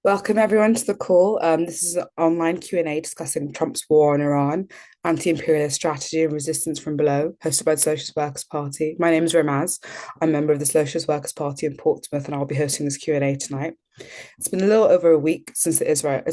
Welcome everyone to the call. This is an online Q&A discussing Trump's war on Iran, anti-imperialist strategy and resistance from below, hosted by the Socialist Workers' Party. My name is Ramaz. I'm a member of the Socialist Workers' Party in Portsmouth, and I'll be hosting this Q&A tonight. It's been a little over a week since Israel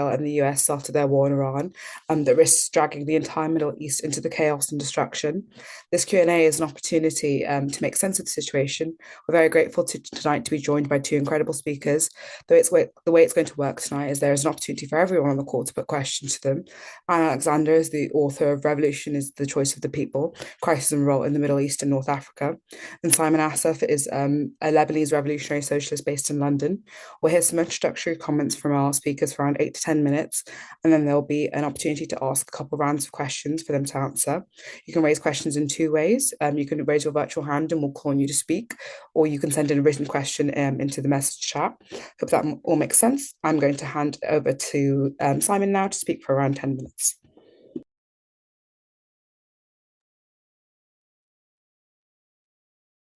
and the US started their war in Iran, that risks dragging the entire Middle East into the chaos and destruction. This Q&A is an opportunity to make sense of the situation. We're very grateful tonight to be joined by two incredible speakers. The way it's going to work tonight is there is an opportunity for everyone on the call to put questions to them. Anna Alexander is the author of Revolution is the Choice of the People, Crisis and Revolt in the Middle East and North Africa. And Simon Assaf is a Lebanese revolutionary socialist based in London. We'll hear some introductory comments from our speakers for around 8 to 10 minutes, and then there'll be an opportunity to ask a couple of rounds of questions for them to answer. You can raise questions in two ways. You can raise your virtual hand and we'll call on you to speak, or you can send in a written question into the message chat. Hope that all makes sense. I'm going to hand over to Simon now to speak for around 10 minutes.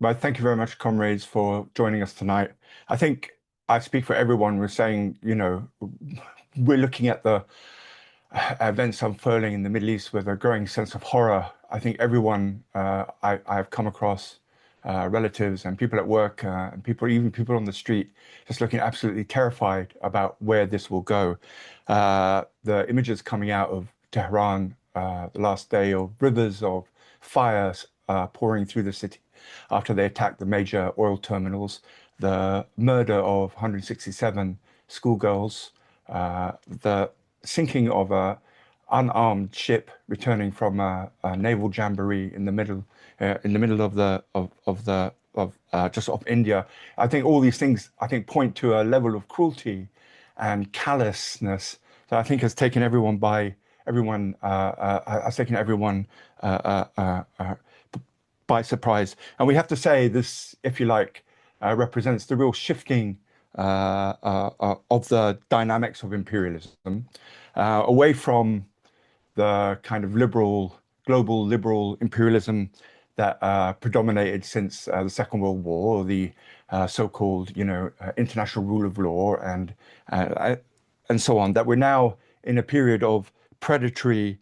Well, thank you very much, comrades, for joining us tonight. I think I speak for everyone. We're saying, we're looking at the events unfurling in the Middle East with a growing sense of horror. I think everyone I've come across, relatives and people at work, and even people on the street, just looking absolutely terrified about where this will go. The images coming out of Tehran the last day of rivers of fires pouring through the city after they attacked the major oil terminals, the murder of 167 schoolgirls, the sinking of a unarmed ship returning from a naval jamboree in the middle of just off India. I think all these things point to a level of cruelty and callousness that I think has taken everyone by surprise. And we have to say this, if you like, represents the real shifting of the dynamics of imperialism away from the kind of global liberal imperialism that predominated since the Second World War, the so-called, international rule of law and so on, that we're now in a period of predatory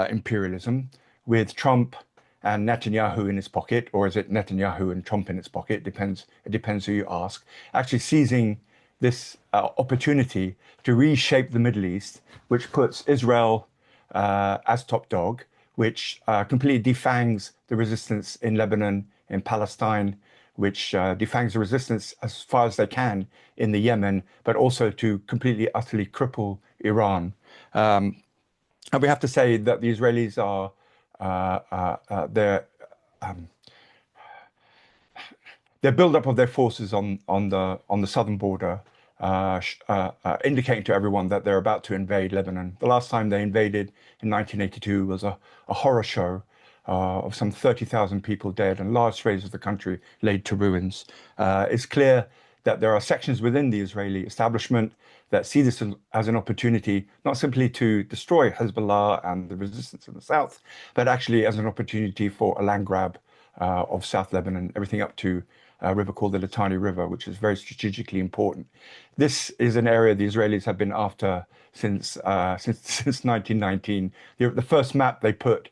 imperialism with Trump and Netanyahu in his pocket, or is it Netanyahu and Trump in his pocket? It depends who you ask. Actually seizing this opportunity to reshape the Middle East, which puts Israel as top dog, which completely defangs the resistance in Lebanon, in Palestine, which defangs the resistance as far as they can in the Yemen, but also to completely, utterly cripple Iran. And we have to say that the Israelis are their build-up of their forces on the southern border, indicating to everyone that they're about to invade Lebanon. The last time they invaded in 1982 was a horror show of some 30,000 people dead and large swathes of the country laid to ruins. It's clear that there are sections within the Israeli establishment that see this as an opportunity, not simply to destroy Hezbollah and the resistance in the south, but actually as an opportunity for a land grab of South Lebanon, everything up to a river called the Litani River, which is very strategically important. This is an area the Israelis have been after since 1919. The first map they put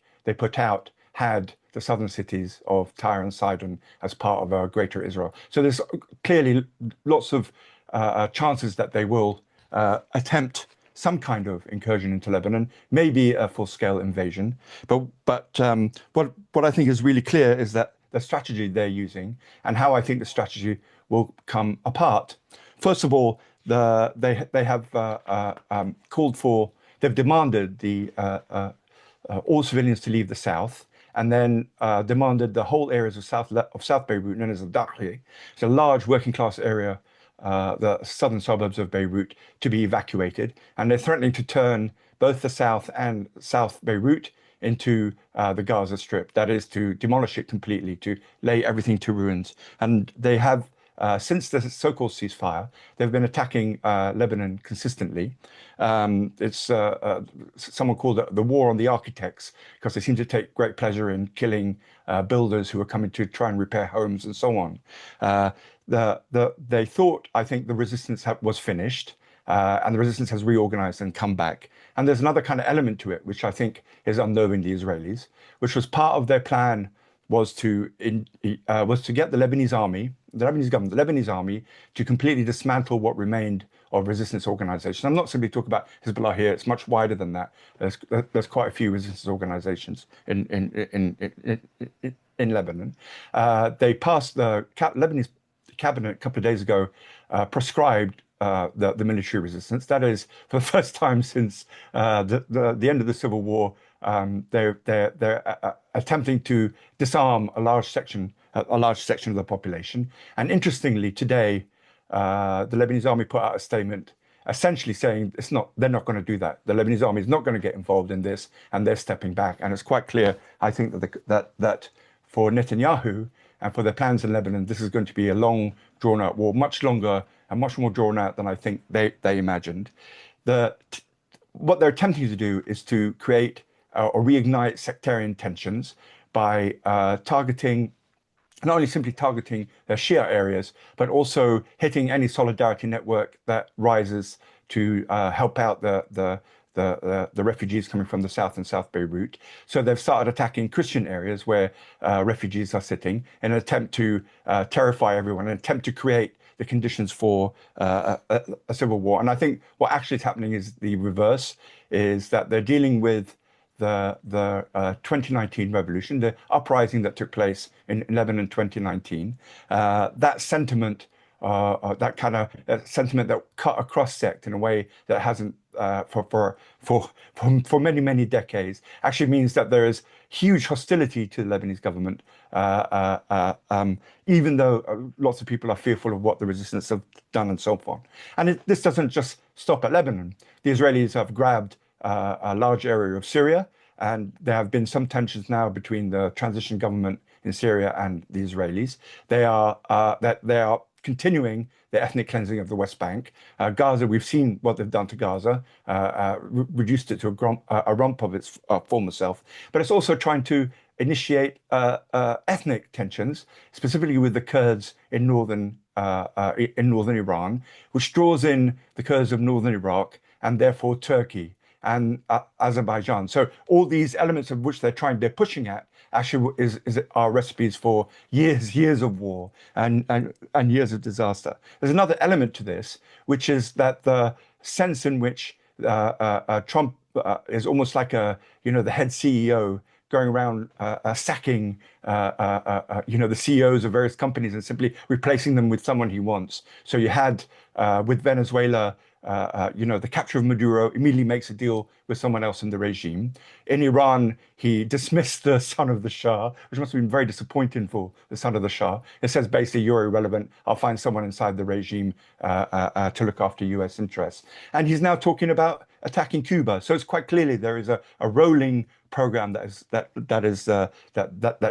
out had the southern cities of Tyre and Sidon as part of a greater Israel. So there's clearly lots of chances that they will attempt some kind of incursion into Lebanon, maybe a full-scale invasion. But what I think is really clear is that the strategy they're using and how I think the strategy will come apart. First of all, they have they've demanded all civilians to leave the south, and then demanded the whole areas of South Beirut, known as the Dakhli. It's a large working class area, the southern suburbs of Beirut, to be evacuated. And they're threatening to turn both the south and South Beirut into the Gaza Strip. That is, to demolish it completely, to lay everything to ruins. And they have, since the so-called ceasefire, they've been attacking Lebanon consistently. It's someone called the war on the architects, because they seem to take great pleasure in killing builders who are coming to try and repair homes and so on. They thought, I think, the resistance was finished. and the resistance has reorganized and come back. And there's another kind of element to it, which I think is unknown in the Israelis, which was part of their plan was to get the Lebanese army, the Lebanese government, the Lebanese army, to completely dismantle what remained of resistance organizations. I'm not simply talking about Hezbollah here; it's much wider than that. There's quite a few resistance organizations in Lebanon. They passed the Lebanese cabinet a couple of days ago, prescribed the military resistance. That is, for the first time since the end of the Civil War, they're attempting to disarm a large section of the population. And interestingly, today, the Lebanese army put out a statement essentially saying they're not going to do that. The Lebanese army is not going to get involved in this, and they're stepping back. And it's quite clear, I think, that for Netanyahu and for their plans in Lebanon, this is going to be a long, drawn-out war, much longer and much more drawn out than I think they imagined. What they're attempting to do is to create or reignite sectarian tensions by not only simply targeting their Shia areas, but also hitting any solidarity network that rises to help out the refugees coming from the South and South Beirut. So they've started attacking Christian areas where refugees are sitting in an attempt to terrify everyone, an attempt to create the conditions for a civil war. And I think what actually is happening is the reverse, is that they're dealing with the 2019 revolution, the uprising that took place in Lebanon 2019. That sentiment, that kind of sentiment that cut across sect in a way that hasn't for many decades, actually means that there is huge hostility to the Lebanese government, even though lots of people are fearful of what the resistance have done and so on. And this doesn't just stop at Lebanon. The Israelis have grabbed a large area of Syria, and there have been some tensions now between the transition government in Syria and the Israelis. They are continuing the ethnic cleansing of the West Bank. Gaza, we've seen what they've done to Gaza, reduced it to a rump of its former self. But it's also trying to initiate ethnic tensions, specifically with the Kurds in northern Iran, which draws in the Kurds of northern Iraq and therefore Turkey and Azerbaijan. So all these elements of which they're pushing at actually are recipes for years of war and years of disaster. There's another element to this, which is that the sense in which Trump is almost like the head CEO going around sacking the CEOs of various companies and simply replacing them with someone he wants. So you had with Venezuela, the capture of Maduro immediately makes a deal with someone else in the regime. In Iran, he dismissed the son of the Shah, which must have been very disappointing for the son of the Shah. It says basically, you're irrelevant. I'll find someone inside the regime to look after US interests. And he's now talking about attacking Cuba. So it's quite clearly there is a rolling program that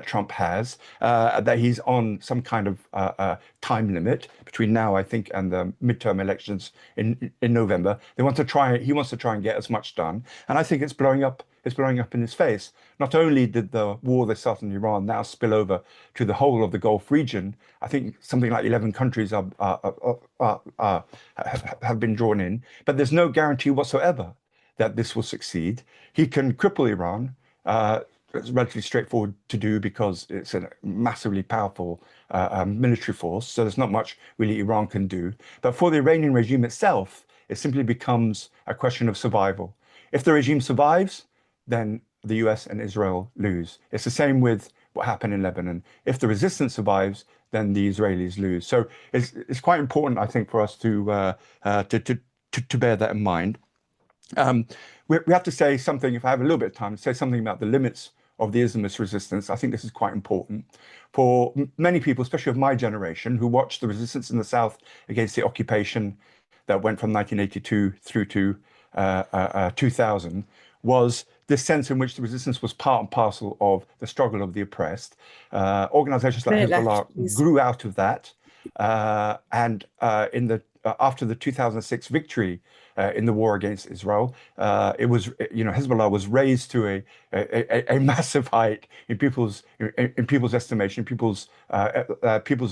Trump has, that he's on some kind of time limit between now, I think, and the midterm elections in November. He wants to try and get as much done, and I think it's blowing up. It's blowing up in his face. Not only did the war they started in Iran now spill over to the whole of the Gulf region, I think something like 11 countries have been drawn in, but there's no guarantee whatsoever that this will succeed. He can cripple Iran. It's relatively straightforward to do because it's a massively powerful military force. So there's not much really Iran can do. But for the Iranian regime itself, it simply becomes a question of survival. If the regime survives, then the US and Israel lose. It's the same with what happened in Lebanon. If the resistance survives, then the Israelis lose. So it's quite important, I think, for us to bear that in mind. We have to say something, if I have a little bit of time, say something about the limits of the Islamist resistance. I think this is quite important for many people, especially of my generation, who watched the resistance in the South against the occupation that went from 1982 through to 2000, was this sense in which the resistance was part and parcel of the struggle of the oppressed. Organizations like Hezbollah grew out of that. And in the after the 2006 victory in the war against Israel, it was, Hezbollah was raised to a massive height in people's estimation, people's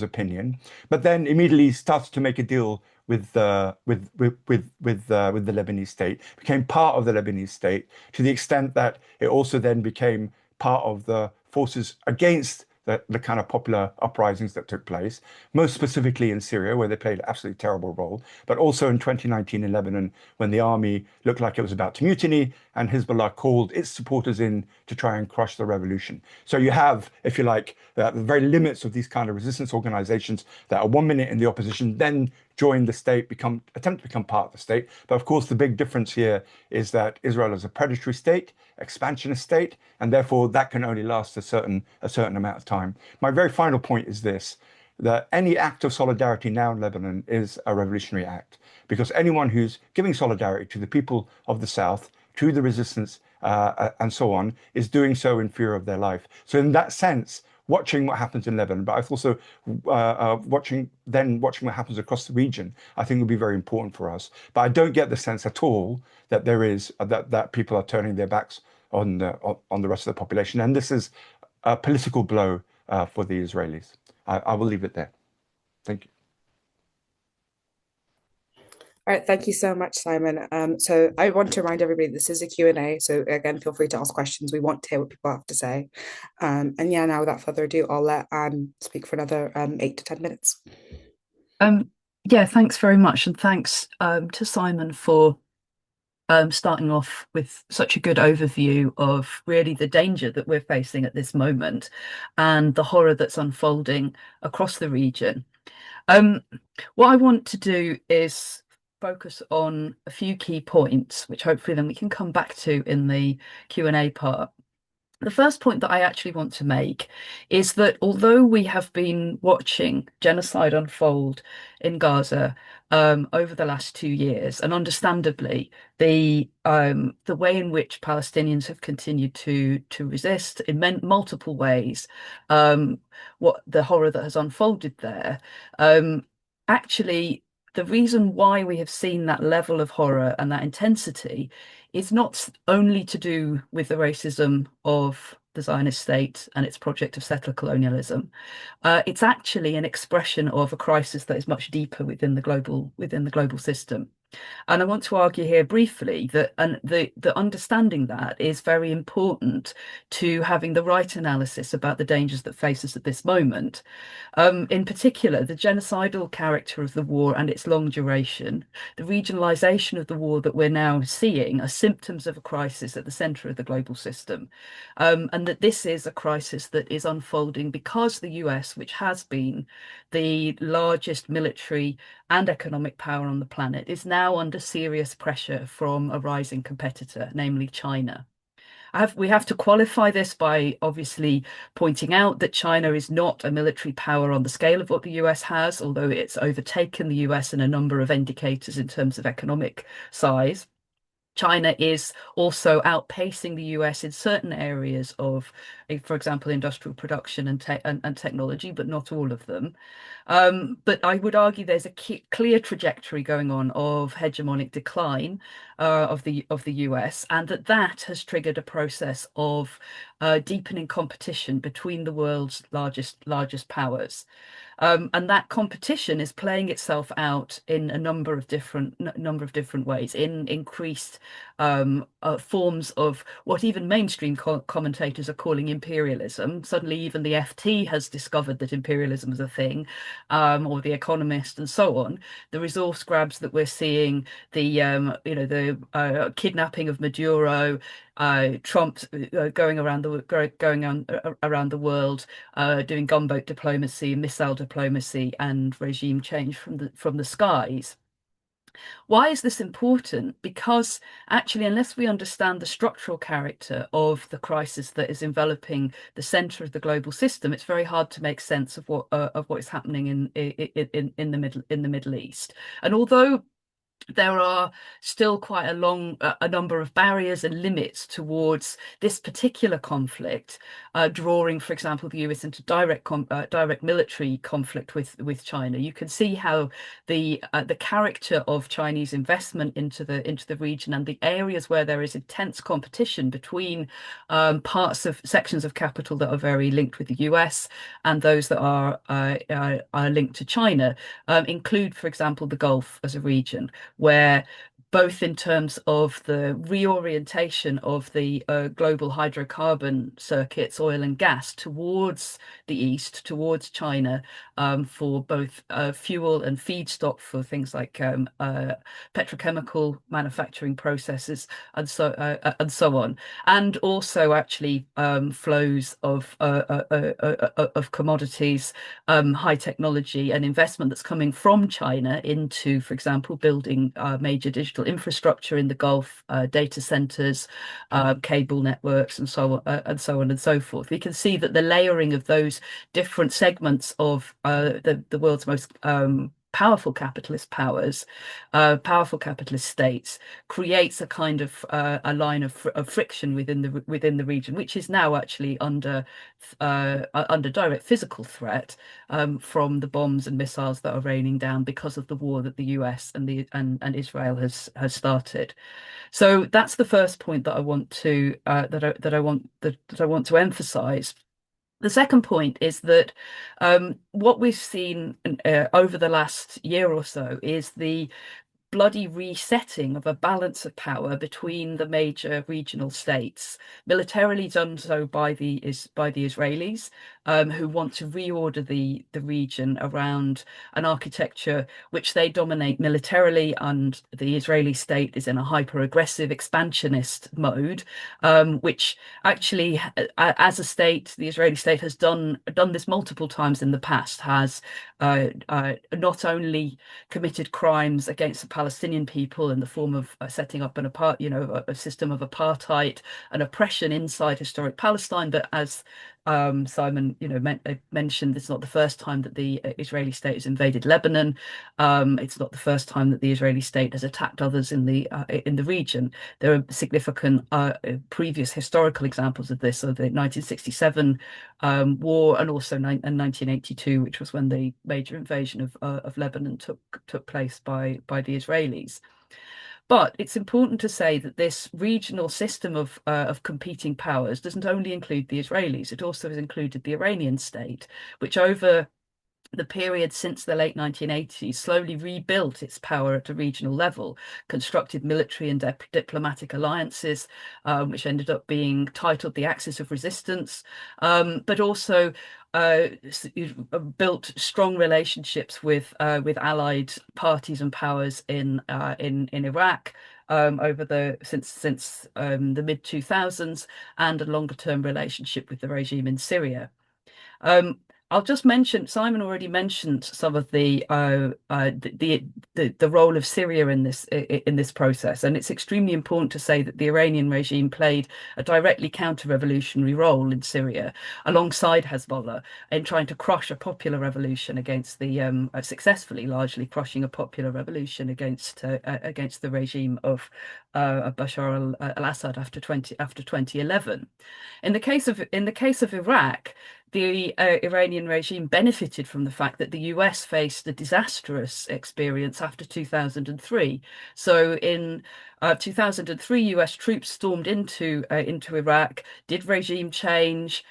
opinion, but then immediately started to make a deal with the Lebanese state, became part of the Lebanese state to the extent that it also then became part of the forces against the kind of popular uprisings that took place, most specifically in Syria, where they played an absolutely terrible role, but also in 2019 in Lebanon, when the army looked like it was about to mutiny and Hezbollah called its supporters in to try and crush the revolution. So you have, if you like, the very limits of these kind of resistance organizations that are 1 minute in the opposition, then join the state, attempt to become part of the state. But of course, the big difference here is that Israel is a predatory state, expansionist state, and therefore that can only last a certain amount of time. My very final point is this: that any act of solidarity now in Lebanon is a revolutionary act, because anyone who's giving solidarity to the people of the South, to the resistance, and so on, is doing so in fear of their life. So in that sense, watching what happens in Lebanon, but also watching what happens across the region, I think will be very important for us. But I don't get the sense at all that that people are turning their backs on the rest of the population, and this is a political blow for the Israelis. I will leave it there. Thank you. All right, thank you so much, Simon. So I want to remind everybody this is a Q&A. So again, feel free to ask questions. We want to hear what people have to say. And yeah, now without further ado, I'll let Anne speak for another 8 to 10 minutes. Um, yeah, thanks very much, and thanks to Simon for starting off with such a good overview of really the danger that we're facing at this moment and the horror that's unfolding across the region. What I want to do is focus on a few key points, which hopefully then we can come back to in the Q&A part. The first point that I actually want to make is that although we have been watching genocide unfold in Gaza over the last 2 years, and understandably, the way in which Palestinians have continued to resist in multiple ways, what the horror that has unfolded there, actually, the reason why we have seen that level of horror and that intensity is not only to do with the racism of the Zionist state and its project of settler colonialism. It's actually an expression of a crisis that is much deeper within the global system. And I want to argue here briefly that the understanding that is very important to having the right analysis about the dangers that face us at this moment. In particular, the genocidal character of the war and its long duration, the regionalisation of the war that we're now seeing are symptoms of a crisis at the centre of the global system. And that this is a crisis that is unfolding because the US, which has been the largest military and economic power on the planet, is now under serious pressure from a rising competitor, namely China. We have to qualify this by obviously pointing out that China is not a military power on the scale of what the US has, although it's overtaken the US in a number of indicators in terms of economic size. China is also outpacing the US in certain areas of, for example, industrial production and technology, but not all of them. But I would argue there's a clear trajectory going on of hegemonic decline of the US, and that has triggered a process of deepening competition between the world's largest powers. And that competition is playing itself out in a number of different ways, in increased forms of what even mainstream commentators are calling imperialism. Suddenly, even the FT has discovered that imperialism is a thing, or The Economist, and so on. The resource grabs that we're seeing, the kidnapping of Maduro, Trump going around the world, doing gunboat diplomacy, missile diplomacy, and regime change from the skies. Why is this important? Because actually, unless we understand the structural character of the crisis that is enveloping the center of the global system, it's very hard to make sense of what is happening in the Middle East. And although there are still quite a number of barriers and limits towards this particular conflict, drawing, for example, the US into direct military conflict with China. You can see how the character of Chinese investment into the region and the areas where there is intense competition between parts of sections of capital that are very linked with the US and those that are linked to China, include, for example, the Gulf as a region where both in terms of the reorientation of the global hydrocarbon circuits, oil and gas, towards the east, towards China, for both fuel and feedstock for things like petrochemical manufacturing processes and so on, and also actually flows of commodities, high technology and investment that's coming from China into, for example, building major digital infrastructure in the Gulf, data centers, cable networks, and so on, and so on and so forth. We can see that the layering of those different segments of the world's most powerful capitalist powers, powerful capitalist states, creates a kind of a line of friction within the region, which is now actually under direct physical threat from the bombs and missiles that are raining down because of the war that the US and Israel has started. So that's the first point that I want to that I want to emphasize. The second point is that what we've seen over the last year or so is the bloody resetting of a balance of power between the major regional states, militarily done so by the Israelis, who want to reorder the region around an architecture which they dominate militarily, and the Israeli state is in a hyper-aggressive expansionist mode, which actually, as a state, the Israeli state has done this multiple times in the past, has not only committed crimes against the Palestinian people in the form of setting up a system of apartheid and oppression inside historic Palestine, but as Simon, mentioned, it's not the first time that the Israeli state has invaded Lebanon. It's not the first time that the Israeli state has attacked others in the region. There are significant previous historical examples of this, so the 1967 war, and also 1982, which was when the major invasion of Lebanon took place by the Israelis. But it's important to say that this regional system of competing powers doesn't only include the Israelis, it also has included the Iranian state, which over the period since the late 1980s slowly rebuilt its power at a regional level, constructed military and diplomatic alliances, which ended up being titled the Axis of Resistance, but also built strong relationships with allied parties and powers in Iraq. Since the mid 2000s, and a longer term relationship with the regime in Syria. Um, I'll just mention, Simon already mentioned some of the role of Syria in this process, and it's extremely important to say that the Iranian regime played a directly counter-revolutionary role in Syria, alongside Hezbollah, in trying to crush a popular revolution against successfully, largely crushing a popular revolution against the regime of Bashar al-Assad after 2011. In the case of Iraq, the Iranian regime benefited from the fact that the US faced a disastrous experience after 2003. So in 2003, US troops stormed into Iraq, did regime change,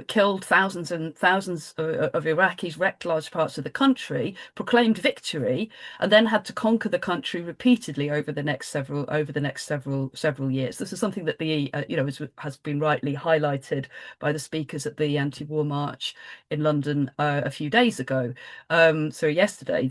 killed thousands and thousands of Iraqis, wrecked large parts of the country, proclaimed victory, and then had to conquer the country repeatedly over the next several years. This is something that has been rightly highlighted by the speakers at the anti-war march in London a few days ago. So yesterday,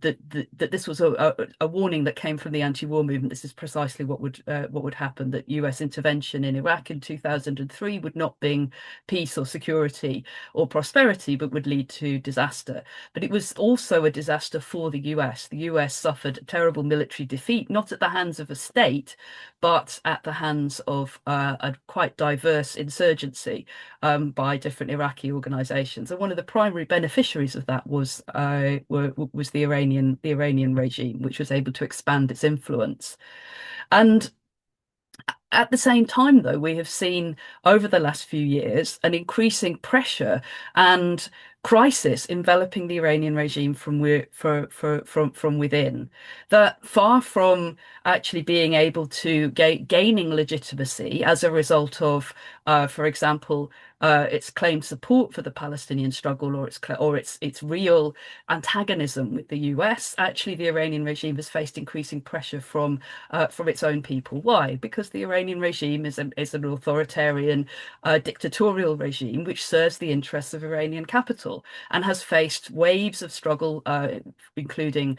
that this was a warning that came from the anti-war movement. This is precisely what would happen. That US intervention in Iraq in 2003 country, would not bring peace or security or prosperity, but would lead to disaster. But it was also a disaster for the US. The US suffered a terrible military defeat, not at the hands of a state, but at the hands of a quite diverse insurgency by different Iraqi organizations. And one of the primary beneficiaries of that was the Iranian regime, which was able to expand its influence. And at the same time, though, we have seen over the last few years an increasing pressure and crisis enveloping the Iranian regime from within. That far from actually being able to gaining legitimacy as a result of, for example, its claimed support for the Palestinian struggle or its real antagonism with the US, actually the Iranian regime has faced increasing pressure from its own people. Why? Because the Iranian regime is an authoritarian, dictatorial regime which serves the interests of Iranian capital and has faced waves of struggle, including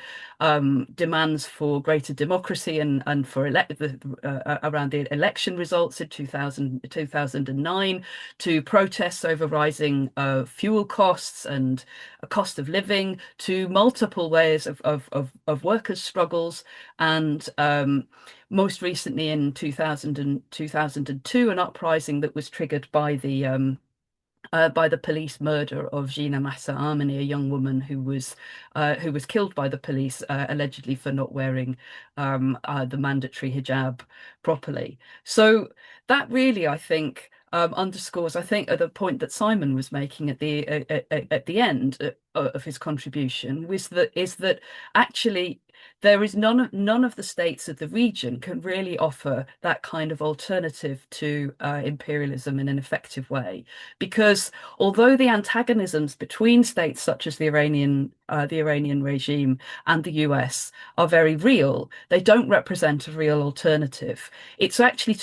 demands for greater democracy and for around the election results in 2009, to protests over rising fuel costs and a cost of living, to multiple ways of workers' struggles, and most recently in 2002, an uprising that was triggered by the police murder of Gina Mahsa Amini, a young woman who was killed by the police allegedly for not wearing the mandatory hijab properly. So that really, I think, underscores, I think, the point that Simon was making at the end of his contribution, is that actually there is none of the states of the region can really offer that kind of alternative to imperialism in an effective way, because although the antagonisms between states such as the Iranian regime and the US are very real, they don't represent a real alternative. It's actually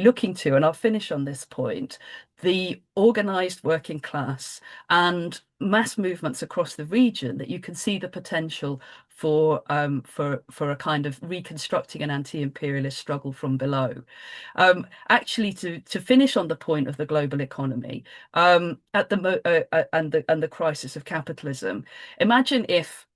looking to, and I'll finish on this point, the organized working class and mass movements across the region, that you can see the potential for a kind of reconstructing an anti-imperialist struggle from below. Actually, to finish on the point of the global economy, and the crisis of capitalism, imagine if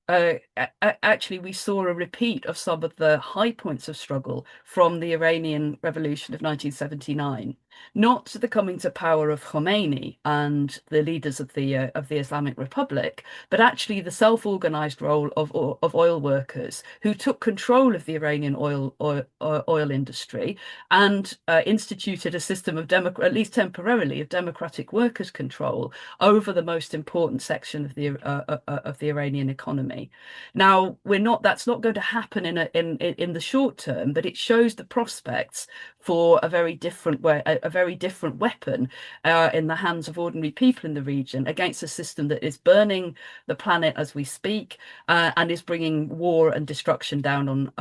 actually we saw a repeat of some of the high points of struggle from the Iranian Revolution of 1979, not the coming to power of Khomeini and the leaders of the Islamic Republic, but actually the self-organized role of oil workers who took control of the Iranian oil industry and instituted a system of at least temporarily, of democratic workers' control over the most important section of the Iranian economy. Now, that's not going to happen in the short term, but it shows the prospects for a very different weapon in the hands of ordinary people in the region against a system that is burning the planet as we speak, and is bringing war and destruction down on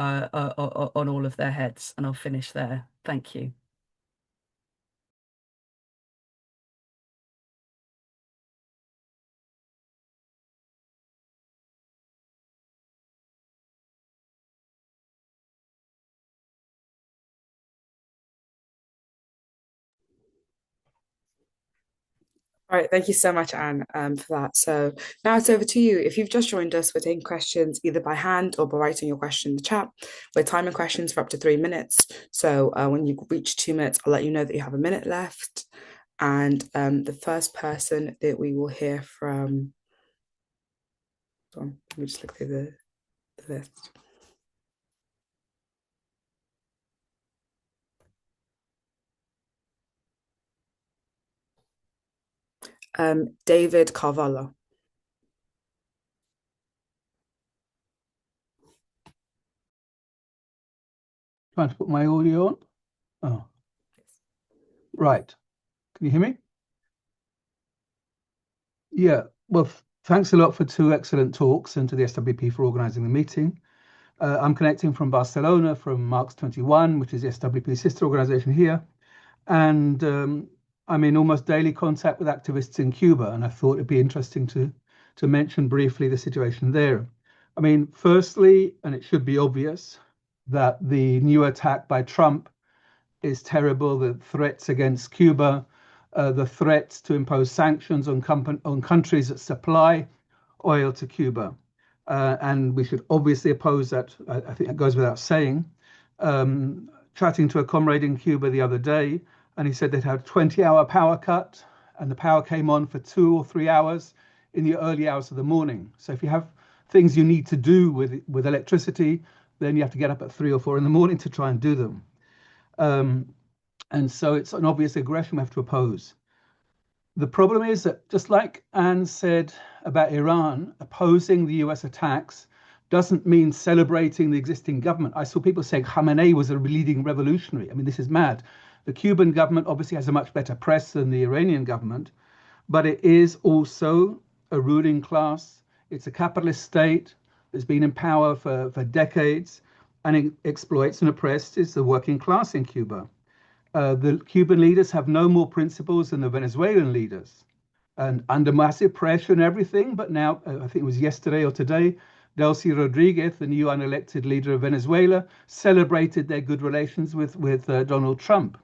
all of their heads. And I'll finish there. Thank you. All right, thank you so much, Anne, for that. So now it's over to you. If you've just joined us, we're taking questions either by hand or by writing your question in the chat. We're timing questions for up to 3 minutes. So when you reach 2 minutes, I'll let you know that you have a minute left. And the first person that we will hear from, let me just look through the list. David Carvalho. Trying to put my audio on. Oh, right. Can you hear me? Yeah. Well, thanks a lot for 2 excellent talks, and to the SWP for organising the meeting. I'm connecting from Barcelona, from Marx 21, which is the SWP sister organisation here. And I'm in almost daily contact with activists in Cuba, and I thought it'd be interesting to mention briefly the situation there. I mean, firstly, and it should be obvious, that the new attack by Trump is terrible. The threats against Cuba, the threats to impose sanctions on countries that supply oil to Cuba. And we should obviously oppose that. I think that goes without saying. Chatting to a comrade in Cuba the other day, and he said they'd had a 20-hour power cut, and the power came on for 2 or 3 hours in the early hours of the morning. So if you have things you need to do with electricity, then you have to get up at 3 or 4 in the morning to try and do them. And so it's an obvious aggression we have to oppose. The problem is that, just like Anne said about Iran, opposing the US attacks doesn't mean celebrating the existing government. I saw people saying Khamenei was a leading revolutionary. I mean, this is mad. The Cuban government obviously has a much better press than the Iranian government, but it is also a ruling class. It's a capitalist state that's been in power for decades, and it exploits and oppresses the working class in Cuba. The Cuban leaders have no more principles than the Venezuelan leaders, and under massive pressure and everything. But now, I think it was yesterday or today, Delcy Rodriguez, the new unelected leader of Venezuela, celebrated their good relations with Donald Trump.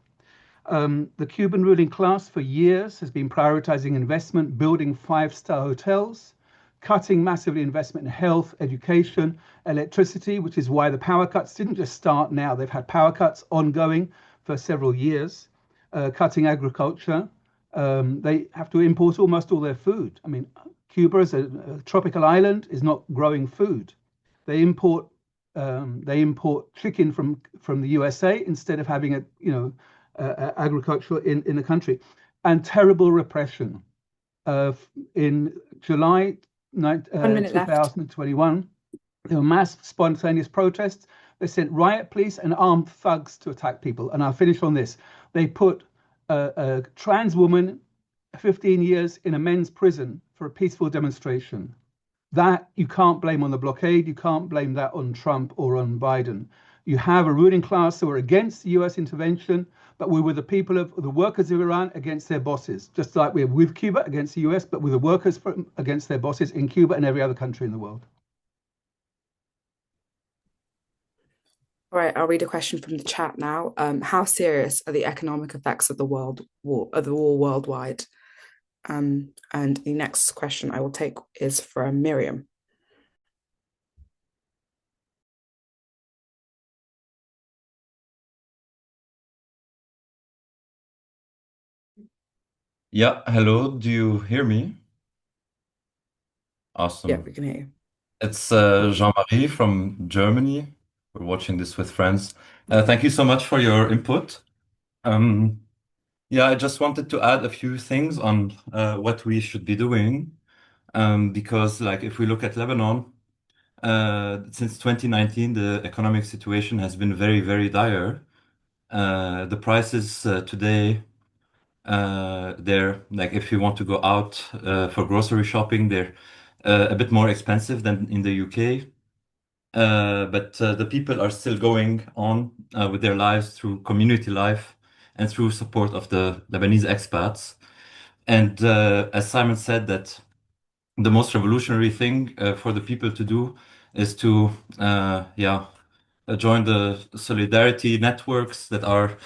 The Cuban ruling class for years has been prioritizing investment, building five-star hotels, cutting massively investment in health, education, electricity, which is why the power cuts didn't just start now. They've had power cuts ongoing for several years, cutting agriculture. They have to import almost all their food. I mean, Cuba as a tropical island is not growing food. They import chicken from the USA instead of having agriculture in the country, and terrible repression. In July 1 minute left. 2021, there were mass spontaneous protests. They sent riot police and armed thugs to attack people. And I'll finish on this. They put a trans woman 15 years in a men's prison for a peaceful demonstration. That you can't blame on the blockade. You can't blame that on Trump or on Biden. You have a ruling class who are against the US intervention, but we're with the people of the workers of Iran against their bosses, just like we're with Cuba against the US, but with the workers against their bosses in Cuba and every other country in the world. All right, I'll read a question from the chat now. How serious are the economic effects of the war worldwide? And the next question I will take is from Miriam. Yeah, hello. Do you hear me? Awesome. Yeah, we can hear you. It's Jean-Marie from Germany. We're watching this with friends. Thank you so much for your input. Yeah, I just wanted to add a few things on what we should be doing. Because like if we look at Lebanon, since 2019, the economic situation has been very, very dire. The prices today, they're like if you want to go out for grocery shopping, they're a bit more expensive than in the UK. But the people are still going on with their lives through community life and through support of the Lebanese expats. And as Simon said, that the most revolutionary thing for the people to do is to, join the solidarity networks that are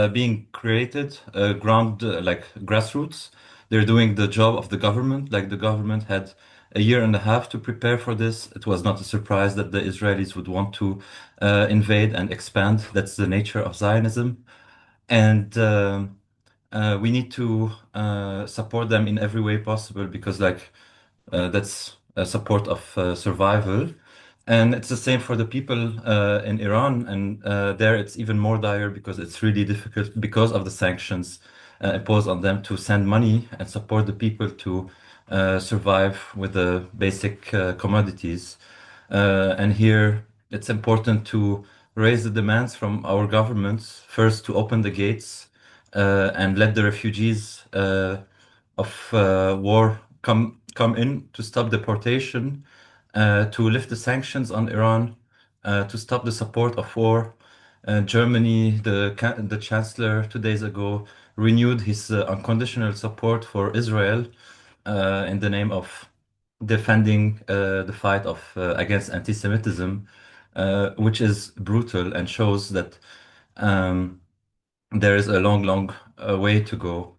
being created, like grassroots. They're doing the job of the government. Like the government had a year and a half to prepare for this. It was not a surprise that the Israelis would want to invade and expand. That's the nature of Zionism. And we need to support them in every way possible because that's a support of survival. And it's the same for the people in Iran. And there it's even more dire because it's really difficult because of the sanctions imposed on them to send money and support the people to survive with the basic commodities. And here it's important to raise the demands from our governments, first to open the gates and let the refugees of war come in, to stop deportation, to lift the sanctions on Iran, to stop the support of war. Germany, the chancellor 2 days ago renewed his unconditional support for Israel in the name of defending the fight against anti-Semitism, which is brutal and shows that there is a long, long way to go.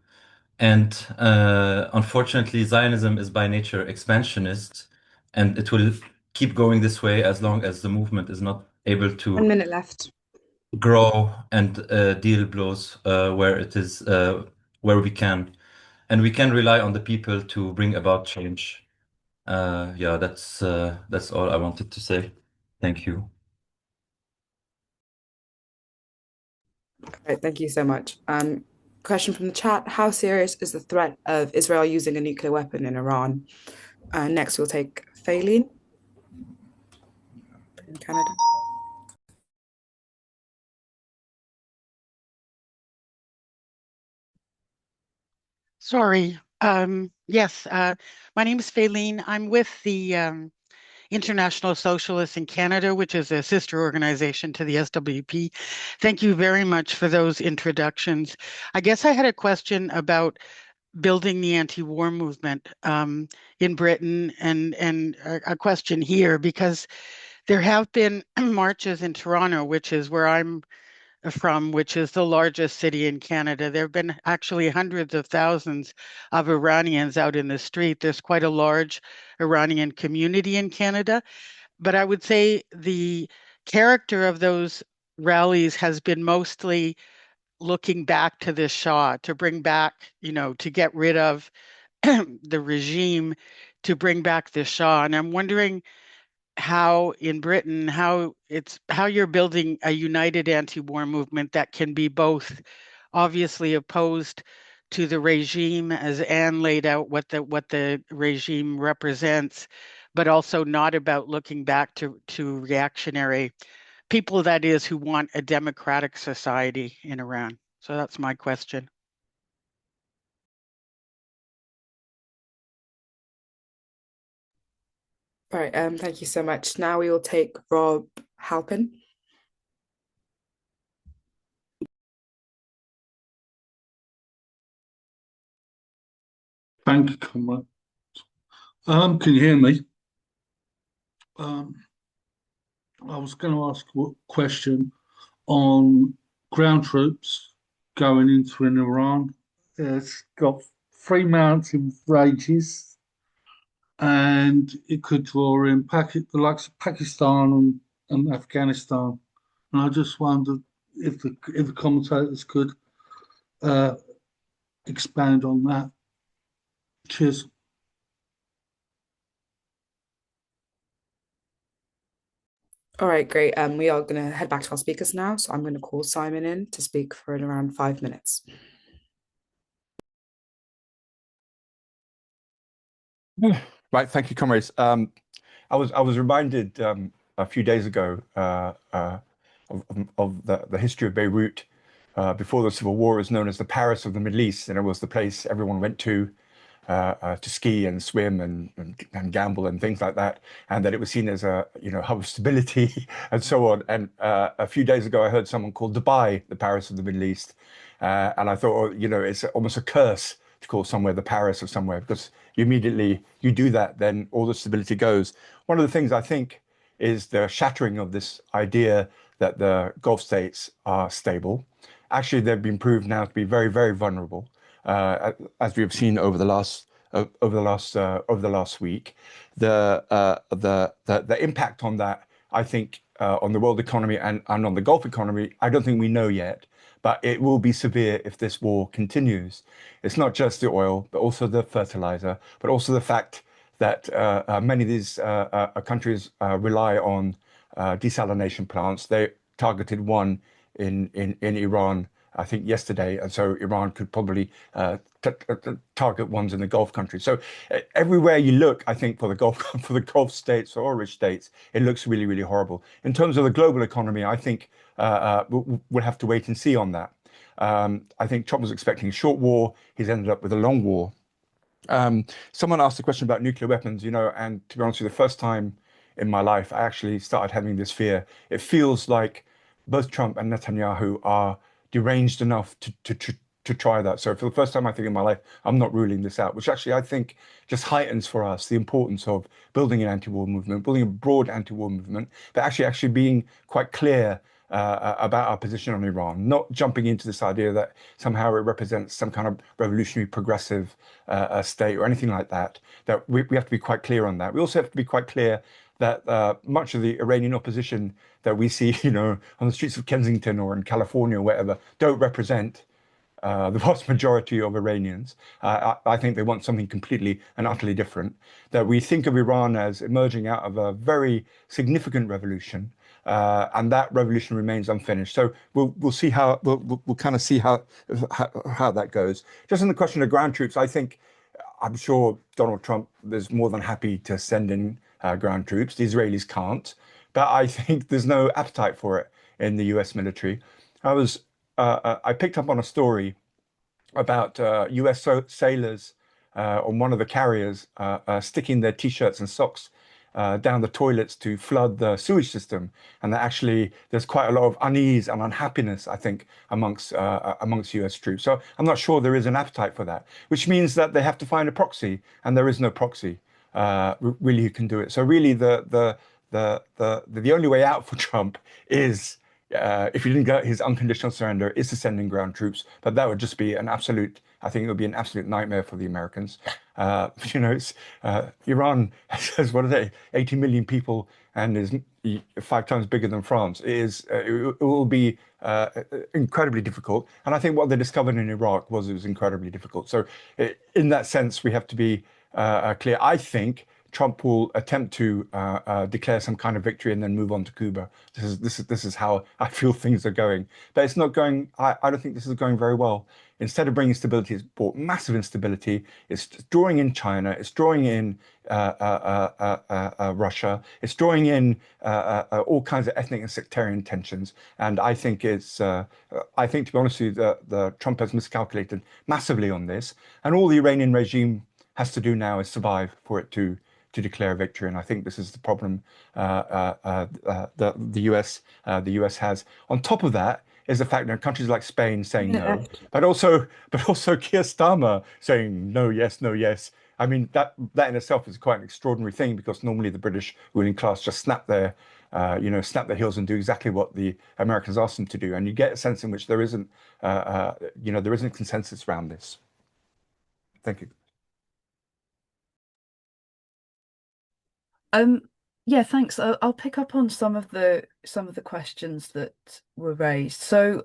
And unfortunately, Zionism is by nature expansionist, and it will keep going this way as long as the movement is not able 1 minute left. grow and deal blows where it is where we can, and we can rely on the people to bring about change. Yeah, that's all I wanted to say. Thank you. Right, thank you so much. Question from the chat: how serious is the threat of Israel using a nuclear weapon in Iran? Next, we'll take Faylene in Canada. Sorry. Yes, my name is Faylene. I'm with the International Socialists in Canada, which is a sister organization to the SWP. Thank you very much for those introductions. I guess I had a question about building the anti-war movement in Britain, and a question here, because there have been marches in Toronto, which is where I'm from, which is the largest city in Canada. There have been actually hundreds of thousands of Iranians out in the street. There's quite a large Iranian community in Canada. But I would say the character of those rallies has been mostly looking back to the Shah, to bring back, to get rid of the regime, to bring back the Shah. And I'm wondering how in Britain, how you're building a united anti-war movement that can be both obviously opposed to the regime, as Anne laid out what the regime represents, but also not about looking back to reactionary people, that is, who want a democratic society in Iran. So that's my question. All right, thank you so much. Now we will take Rob Halpin. Thank you, Comrade. Can you hear me? I was going to ask a question on ground troops going into in Iran. It's got 3 mountain ranges, and it could draw in the likes of Pakistan and Afghanistan. And I just wondered if the commentators could expand on that. Cheers. All right, great. We are going to head back to our speakers now. So I'm going to call Simon in to speak for around 5 minutes. Right, thank you, comrades. I was reminded a few days ago of the history of Beirut before the Civil War. Is known as the Paris of the Middle East, and it was the place everyone went to ski and swim and gamble and things like that, and that it was seen as a hub of stability and so on. And a few days ago, I heard someone call Dubai the Paris of the Middle East, and I thought, it's almost a curse to call somewhere the Paris of somewhere, because you do that, then all the stability goes. One of the things I think is the shattering of this idea that the Gulf states are stable. Actually, they've been proved now to be very, very vulnerable, as we have seen over the last week. The impact on that, I think, on the world economy and on the Gulf economy, I don't think we know yet, but it will be severe if this war continues. It's not just the oil, but also the fertilizer, but also the fact that many of these countries rely on desalination plants. They targeted one in Iran, I think, yesterday, and so Iran could probably target ones in the Gulf countries. So everywhere you look, I think for the Gulf states or rich states, it looks really, really horrible. In terms of the global economy, I think we'll have to wait and see on that. I think Trump was expecting a short war. He's ended up with a long war. Someone asked a question about nuclear weapons, and to be honest with you, the first time in my life, I actually started having this fear. It feels like both Trump and Netanyahu are deranged enough to try that. So for the first time, I think in my life, I'm not ruling this out, which actually I think just heightens for us the importance of building an anti-war movement, building a broad anti-war movement, but actually being quite clear about our position on Iran, not jumping into this idea that somehow it represents some kind of revolutionary progressive state or anything like that. That we have to be quite clear on that. We also have to be quite clear that much of the Iranian opposition that we see, on the streets of Kensington or in California or wherever, don't represent the vast majority of Iranians. I think they want something completely and utterly different. That we think of Iran as emerging out of a very significant revolution, and that revolution remains unfinished. So we'll see how we'll kind of see how that goes. Just on the question of ground troops, I'm sure Donald Trump is more than happy to send in ground troops. The Israelis can't, but I think there's no appetite for it in the U.S. military. I picked up on a story about US sailors on one of the carriers sticking their t-shirts and socks down the toilets to flood the sewage system, and that actually there's quite a lot of unease and unhappiness, I think, amongst US troops. So I'm not sure there is an appetite for that, which means that they have to find a proxy, and there is no proxy really who can do it. So really, the only way out for Trump is, if he didn't get his unconditional surrender, is to send in ground troops. But that would just be I think it would be an absolute nightmare for the Americans. Iran has, what are they, 80 million people and is 5 times bigger than France. It will be incredibly difficult. And I think what they discovered in Iraq it was incredibly difficult. So in that sense, we have to be clear. I think Trump will attempt to declare some kind of victory and then move on to Cuba. This is how I feel things are going. But it's not going. I don't think this is going very well. Instead of bringing stability, it's brought massive instability. It's drawing in China. It's drawing in Russia. It's drawing in all kinds of ethnic and sectarian tensions. And I think to be honest with you, the Trump has miscalculated massively on this. And all the Iranian regime has to do now is survive for it to declare victory. And I think this is the problem the US has. On top of that is the fact that countries like Spain saying no, but also Keir Starmer saying no, yes, no, yes. I mean, that in itself is quite an extraordinary thing, because normally the British ruling class just snap their heels and do exactly what the Americans ask them to do. And you get a sense in which there isn't consensus around this. Thank you. Yeah, thanks. I'll pick up on some of the questions that were raised. So,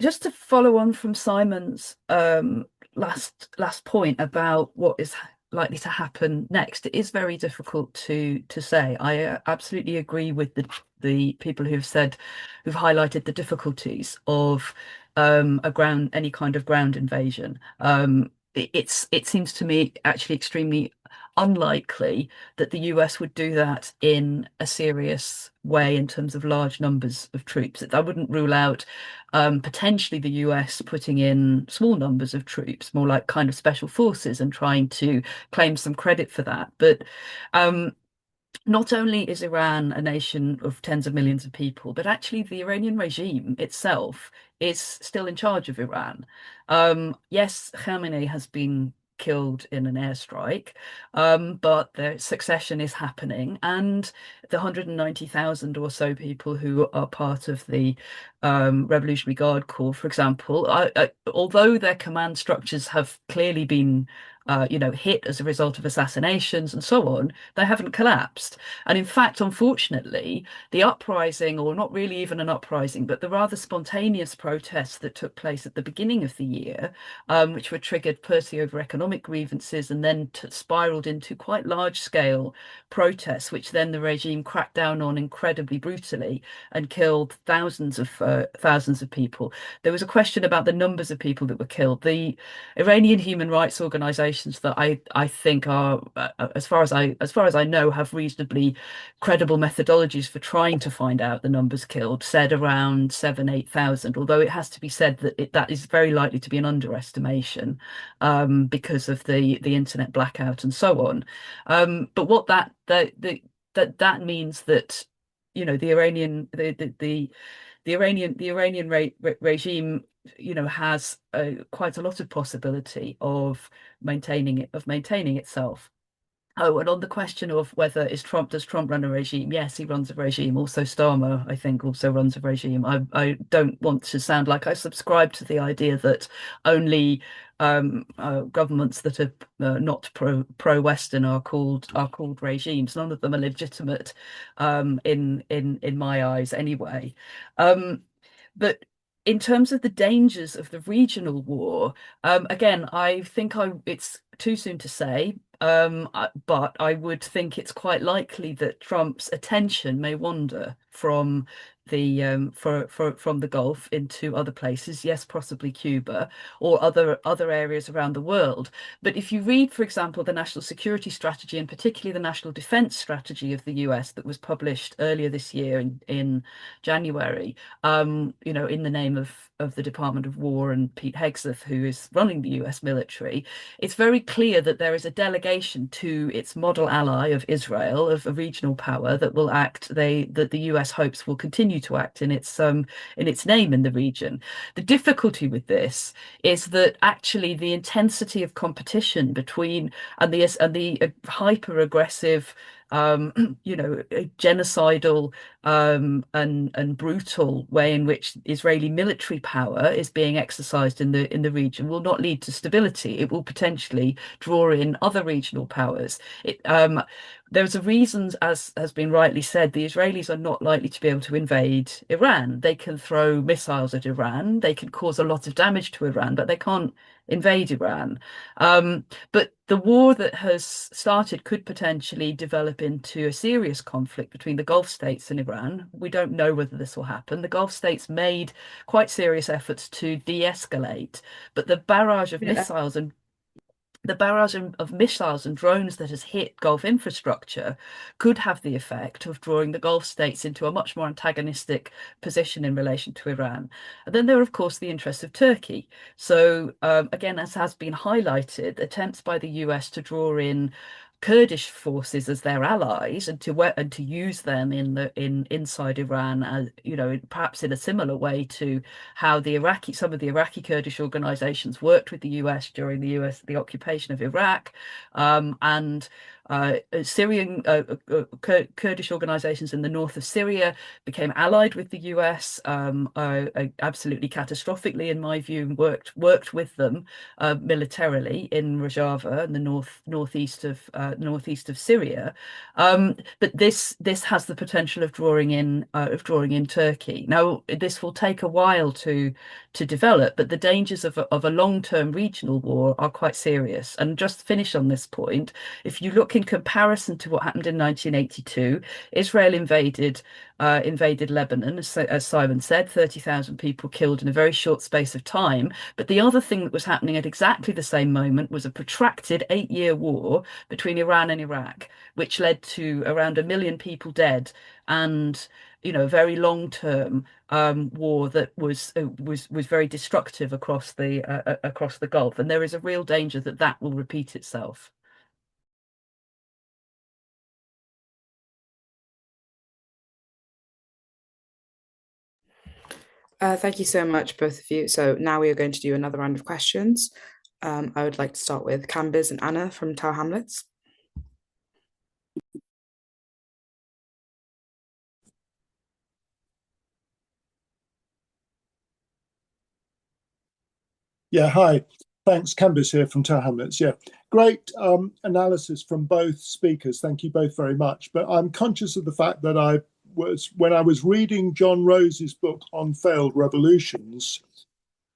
just to follow on from Simon's last point about what is likely to happen next, it is very difficult to say. I absolutely agree with the people who've highlighted the difficulties of any kind of ground invasion. It seems to me actually extremely unlikely that the US would do that in a serious way in terms of large numbers of troops. I wouldn't rule out potentially the US putting in small numbers of troops, more like kind of special forces, and trying to claim some credit for that. But not only is Iran a nation of tens of millions of people, but actually the Iranian regime itself is still in charge of Iran. Yes, Khamenei has been killed in an airstrike, but the succession is happening, and the 190,000 or so people who are part of the Revolutionary Guard Corps, for example, although their command structures have clearly been hit as a result of assassinations and so on, they haven't collapsed. And in fact, unfortunately, the uprising, or not really even an uprising, but the rather spontaneous protests that took place at the beginning of the year, which were triggered firstly over economic grievances and then spiraled into quite large-scale protests, which then the regime cracked down on incredibly brutally and killed thousands of people. There was a question about the numbers of people that were killed. The Iranian human rights organizations that I think are, as far as I know, have reasonably credible methodologies for trying to find out the numbers killed, said around 8,000. Although it has to be said that that is very likely to be an underestimation because of the internet blackout and so on. But what that means that the Iranian regime has quite a lot of possibility of maintaining itself. Oh, and on the question of whether does Trump run a regime? Yes, he runs a regime. Also, Starmer, I think, also runs a regime. I don't want to sound like I subscribe to the idea that only governments that are not pro-Western are called regimes. None of them are legitimate, in my eyes, anyway. But in terms of the dangers of the regional war, again, I think it's too soon to say. But I would think it's quite likely that Trump's attention may wander from from the Gulf into other places, yes, possibly Cuba or other areas around the world. But if you read, for example, the national security strategy and particularly the national defense strategy of the US that was published earlier this year in January, in the name of the Department of War and Pete Hegseth, who is running the US military, it's very clear that there is a delegation to its model ally of Israel, of a regional power that will act, that the US hopes will continue to act in its name in the region. The difficulty with this is that actually the intensity of competition between and the hyper aggressive genocidal and brutal way in which Israeli military power is being exercised in the region will not lead to stability. It will potentially draw in other regional powers. There's a reason, as has been rightly said, the Israelis are not likely to be able to invade Iran. They can throw missiles at Iran, they can cause a lot of damage to Iran, but they can't invade Iran. But the war that has started could potentially develop into a serious conflict between the Gulf states and Iran. We don't know whether this will happen. The Gulf states made quite serious efforts to de-escalate, but Yeah. the barrage of missiles and drones that has hit Gulf infrastructure could have the effect of drawing the Gulf states into a much more antagonistic position in relation to Iran. And then there are, of course, the interests of Turkey. So, again, as has been highlighted, attempts by the US to draw in Kurdish forces as their allies and to use them inside Iran, as perhaps in a similar way to how some of the Iraqi Kurdish organizations worked with the US during the occupation of Iraq, and Syrian Kurdish organizations in the north of Syria became allied with the US, absolutely catastrophically, in my view, worked with them militarily in Rojava in the northeast of Syria. But this has the potential of drawing in Turkey. Now, this will take a while to develop, but the dangers of a long-term regional war are quite serious. And just to finish on this point, if you look in comparison to what happened in 1982, Israel invaded Lebanon, as Simon said, 30,000 people killed in a very short space of time. But the other thing that was happening at exactly the same moment was a protracted 8-year war between Iran and Iraq, which led to around 1 million people dead and a very long-term war that was very destructive across the Gulf. And there is a real danger that that will repeat itself. Thank you so much, both of you. So now we are going to do another round of questions. I would like to start with Cambiz and Anna from Tower Hamlets. Yeah, hi. Thanks, Candice here from Tower Hamlets. Yeah, great analysis from both speakers. Thank you both very much. But I'm conscious of the fact that when I was reading John Rose's book on failed revolutions,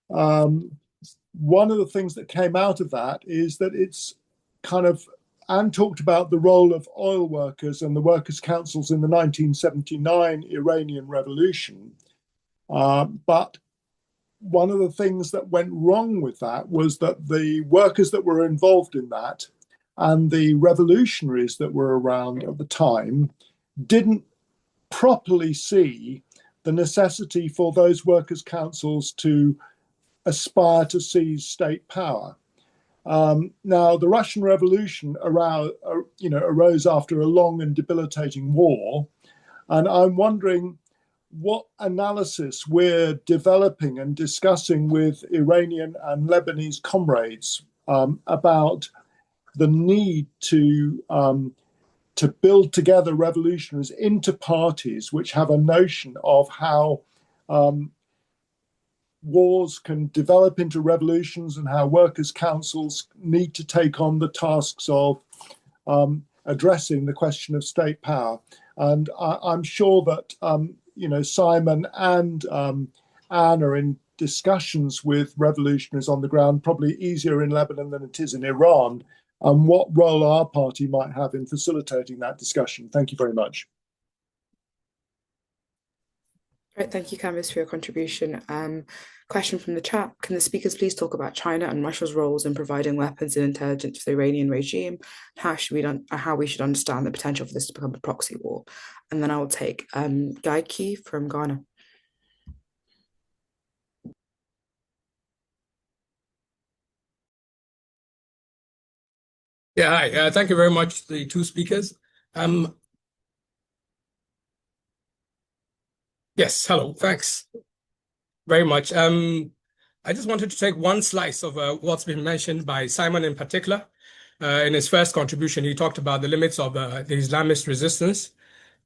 one of the things that came out of that is that it's kind of Anne talked about the role of oil workers and the workers' councils in the 1979 Iranian Revolution, but one of the things that went wrong with that was that the workers that were involved in that and the revolutionaries that were around at the time didn't properly see the necessity for those workers' councils to aspire to seize state power. Now, the Russian Revolution arose after a long and debilitating war, and I'm wondering what analysis we're developing and discussing with Iranian and Lebanese comrades about the need to build together revolutionaries into parties which have a notion of how wars can develop into revolutions and how workers' councils need to take on the tasks of addressing the question of state power. And I'm sure that Simon and Anne are in discussions with revolutionaries on the ground, probably easier in Lebanon than it is in Iran, and what role our party might have in facilitating that discussion. Thank you very much. Great, thank you, Canvas, for your contribution. Question from the chat: can the speakers please talk about China and Russia's roles in providing weapons and intelligence for the Iranian regime? How we should understand the potential for this to become a proxy war? And then I will take Guy Key from Ghana. Yeah, hi. Thank you very much, the two speakers. Yes, hello, thanks very much. I just wanted to take one slice of what's been mentioned by Simon in particular. In his first contribution, he talked about the limits of the Islamist resistance.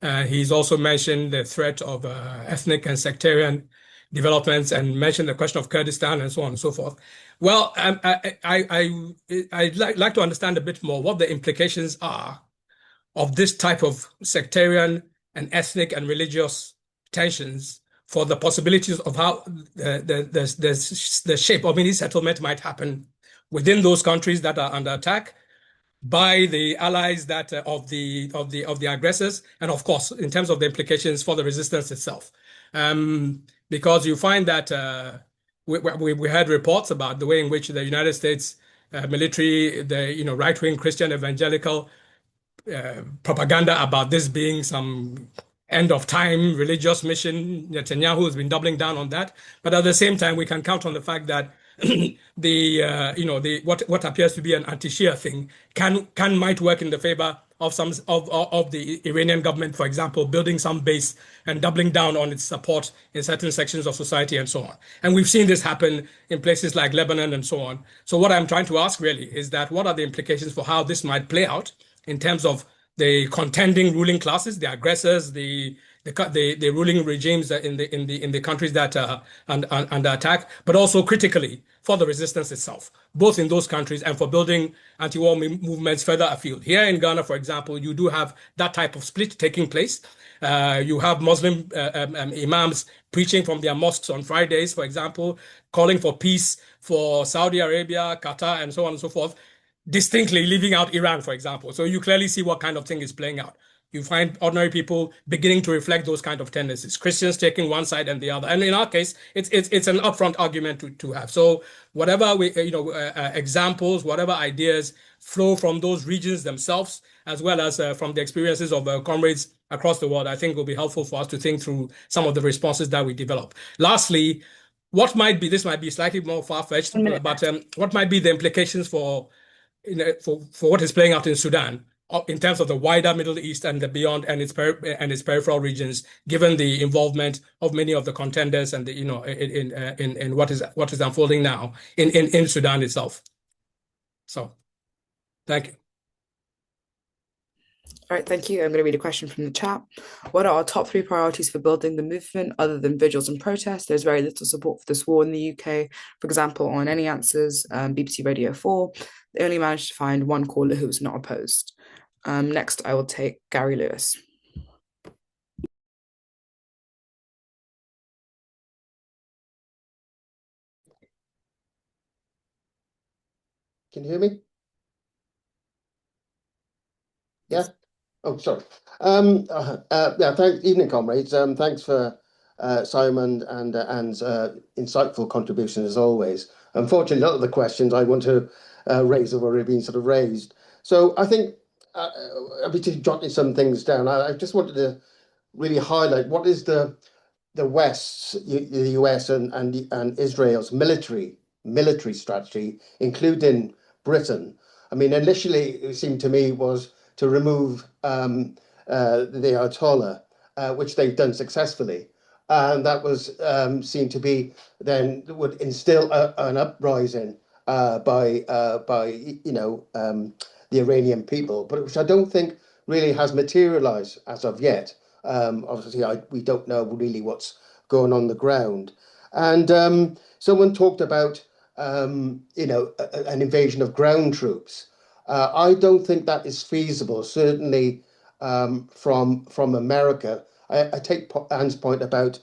He's also mentioned the threat of ethnic and sectarian developments and mentioned the question of Kurdistan and so on and so forth. Well, I'd like to understand a bit more what the implications are of this type of sectarian and ethnic and religious tensions for the possibilities of how the shape of any settlement might happen within those countries that are under attack by the allies that of the aggressors, and of course in terms of the implications for the resistance itself, because you find that we had reports about the way in which the United States military, the right-wing Christian evangelical propaganda about this being some end of time religious mission. Netanyahu has been doubling down on that, but at the same time, we can count on the fact that what appears to be an anti-Shia thing might work in the favor of some of the Iranian government, for example, building some base and doubling down on its support in certain sections of society and so on. And we've seen this happen in places like Lebanon and so on. So what I'm trying to ask really is that what are the implications for how this might play out in terms of the contending ruling classes, the aggressors, the ruling regimes in the countries that are under attack, but also critically for the resistance itself, both in those countries and for building anti-war movements further afield. Here in Ghana, for example, you do have that type of split taking place. You have Muslim imams preaching from their mosques on Fridays, for example, calling for peace for Saudi Arabia, Qatar, and so on and so forth, distinctly leaving out Iran, for example. So you clearly see what kind of thing is playing out. You find ordinary people beginning to reflect those kind of tendencies, Christians taking one side and the other. And in our case, it's an upfront argument to have. So whatever examples, whatever ideas flow from those regions themselves, as well as from the experiences of comrades across the world, I think will be helpful for us to think through some of the responses that we develop. Lastly, this might be slightly more far-fetched, but what might be the implications for what is playing out in Sudan in terms of the wider Middle East and the beyond and its peripheral regions, given the involvement of many of the contenders and in what is unfolding now in Sudan itself. So, thank you. All right, thank you. I'm going to read a question from the chat. What are our top 3 priorities for building the movement other than vigils and protests? There's very little support for this war in the UK. For example, on Any Answers, BBC Radio 4, they only managed to find one caller who was not opposed. Next, I will take Gary Lewis. Can you hear me? Yeah? Oh, sorry. Evening, comrades. Thanks for Simon and Anne's insightful contribution as always. Unfortunately, a lot of the questions I want to raise have already been sort of raised. So I think I'll be just jotting some things down. I just wanted to really highlight what is the West's, the US and Israel's military strategy, including Britain. I mean, initially it seemed to me was to remove the Ayatollah, which they've done successfully. And that was seen to be then would instill an uprising by the Iranian people, but which I don't think really has materialized as of yet. Obviously, we don't know really what's going on the ground. And someone talked about, you know, an invasion of ground troops. I don't think that is feasible, certainly from America. I take Anne's point about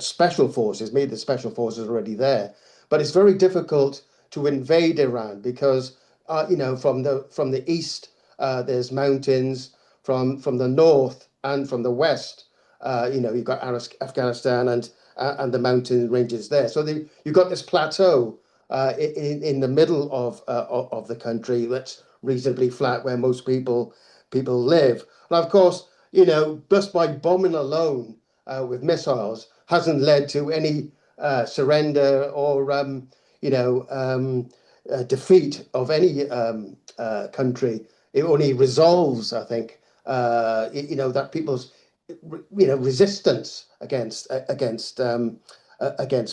special forces. Maybe the special forces are already there, but it's very difficult to invade Iran because you know, from the east there's mountains, from the north and from the west. You know, you've got Afghanistan and the mountain ranges there. So you've got this plateau in the middle of the country that's reasonably flat where most people live. And of course, you know, just by bombing alone with missiles hasn't led to any surrender or you know, defeat of any country. It only resolves, I think, you know, that people's you know resistance against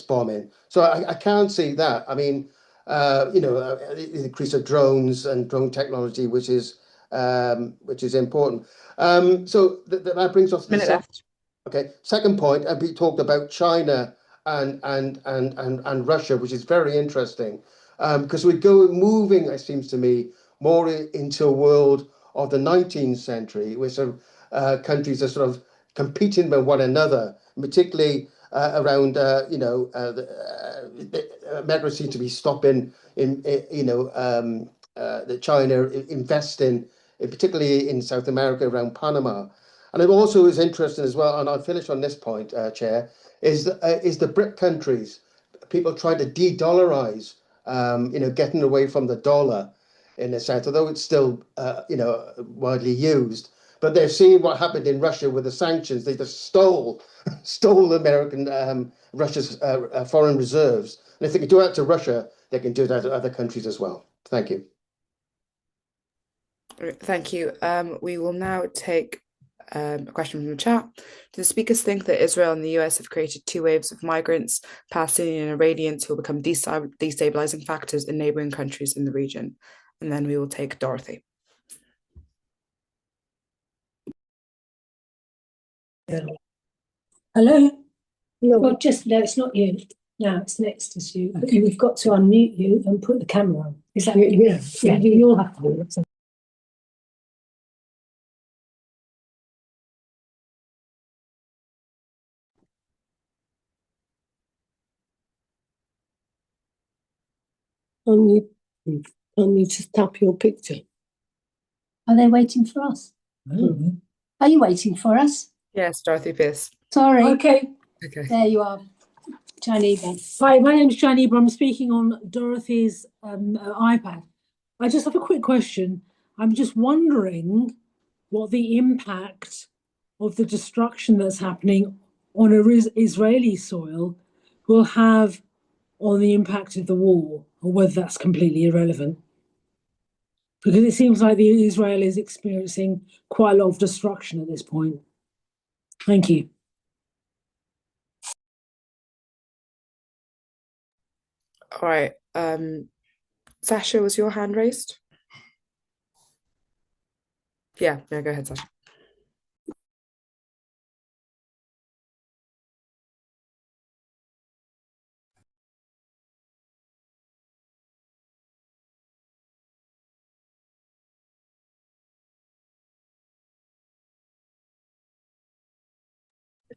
bombing. So I can't see that. I mean, you know, the increase of drones and drone technology, which is important. So that brings us to Minute left. Okay, second point, and we talked about China and Russia, which is very interesting, because we're moving, it seems to me, more into a world of the 19th century, where sort of countries are sort of competing with one another, particularly around, you know, America seems to be stopping you know, the China investing, particularly in South America around Panama. And it also is interesting as well, and I'll finish on this point, Chair, is the BRIC countries, people trying to de-dollarize, you know, getting away from the dollar in a sense, although it's still, you know, widely used. But they're seeing what happened in Russia with the sanctions. They just stole American, Russia's foreign reserves. And if they can do that to Russia, they can do that to other countries as well. Thank you. Thank you. We will now take a question from the chat. Do the speakers think that Israel and the US have created two waves of migrants, Palestinian and Iranians, who will become destabilizing factors in neighboring countries in the region? And then we will take Dorothy. Hello? No. Well, no, it's not you. No, it's next to you. Okay, we've got to unmute you and put the camera on. Is that yeah, you'll have to do it. Can you just tap your picture? Are they waiting for us? Mm-hmm. Are you waiting for us? Yes, Dorothy Pierce. Sorry. Okay. There you are. Janiba. Hi, my name's Janiba. I'm speaking on Dorothy's iPad. I just have a quick question. I'm just wondering what the impact of the destruction that's happening on Israeli soil will have on the impact of the war, or whether that's completely irrelevant. Because it seems like Israel is experiencing quite a lot of destruction at this point. Thank you. All right. Sasha, was your hand raised? Yeah, go ahead, Sasha.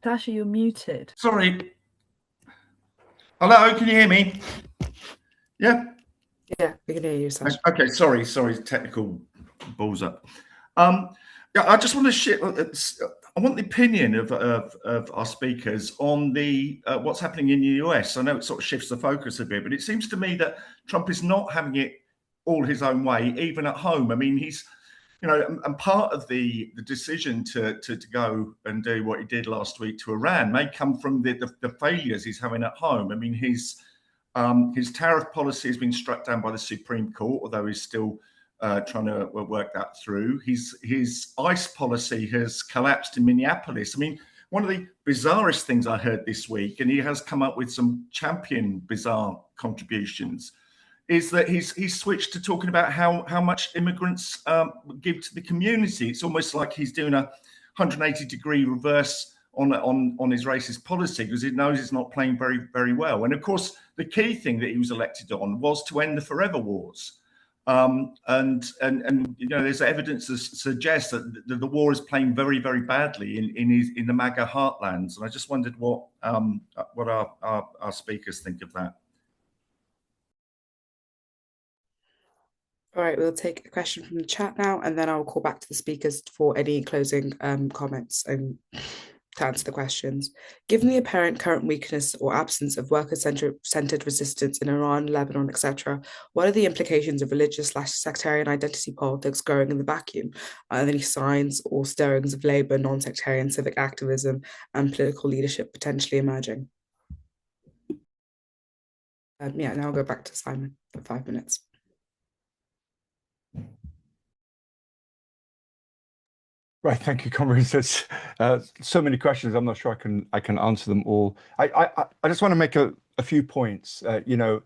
Sasha, you're muted. Sorry. Hello, can you hear me? Yeah? Yeah, we can hear you, Sasha. Okay, sorry, technical balls up. Yeah, I just want to share, I want the opinion of our speakers on the what's happening in the US. I know it sort of shifts the focus a bit, but it seems to me that Trump is not having it all his own way, even at home. I mean, he's, you know, and part of the decision to go and do what he did last week to Iran may come from the failures he's having at home. I mean, his tariff policy has been struck down by the Supreme Court, although he's still trying to work that through. His ICE policy has collapsed in Minneapolis. I mean, one of the bizarrest things I heard this week, and he has come up with some bizarre contributions, is that he's switched to talking about how much immigrants give to the community. It's almost like he's doing a 180-degree reverse on his racist policy, because he knows it's not playing very well. And of course, the key thing that he was elected on was to end the forever wars. And you know, there's evidence that suggests that the war is playing very badly in the MAGA heartlands. And I just wondered what our speakers think of that. All right, we'll take a question from the chat now, and then I'll call back to the speakers for any closing comments and to answer the questions. Given the apparent current weakness or absence of worker-centered resistance in Iran, Lebanon, etc., what are the implications of religious/sectarian identity politics growing in the vacuum? Are there any signs or stirrings of labor, non-sectarian civic activism, and political leadership potentially emerging? Yeah, now I'll go back to Simon for 5 minutes. Right, thank you, comrades. There's so many questions. I'm not sure I can answer them all. I just want to make a few points. You know,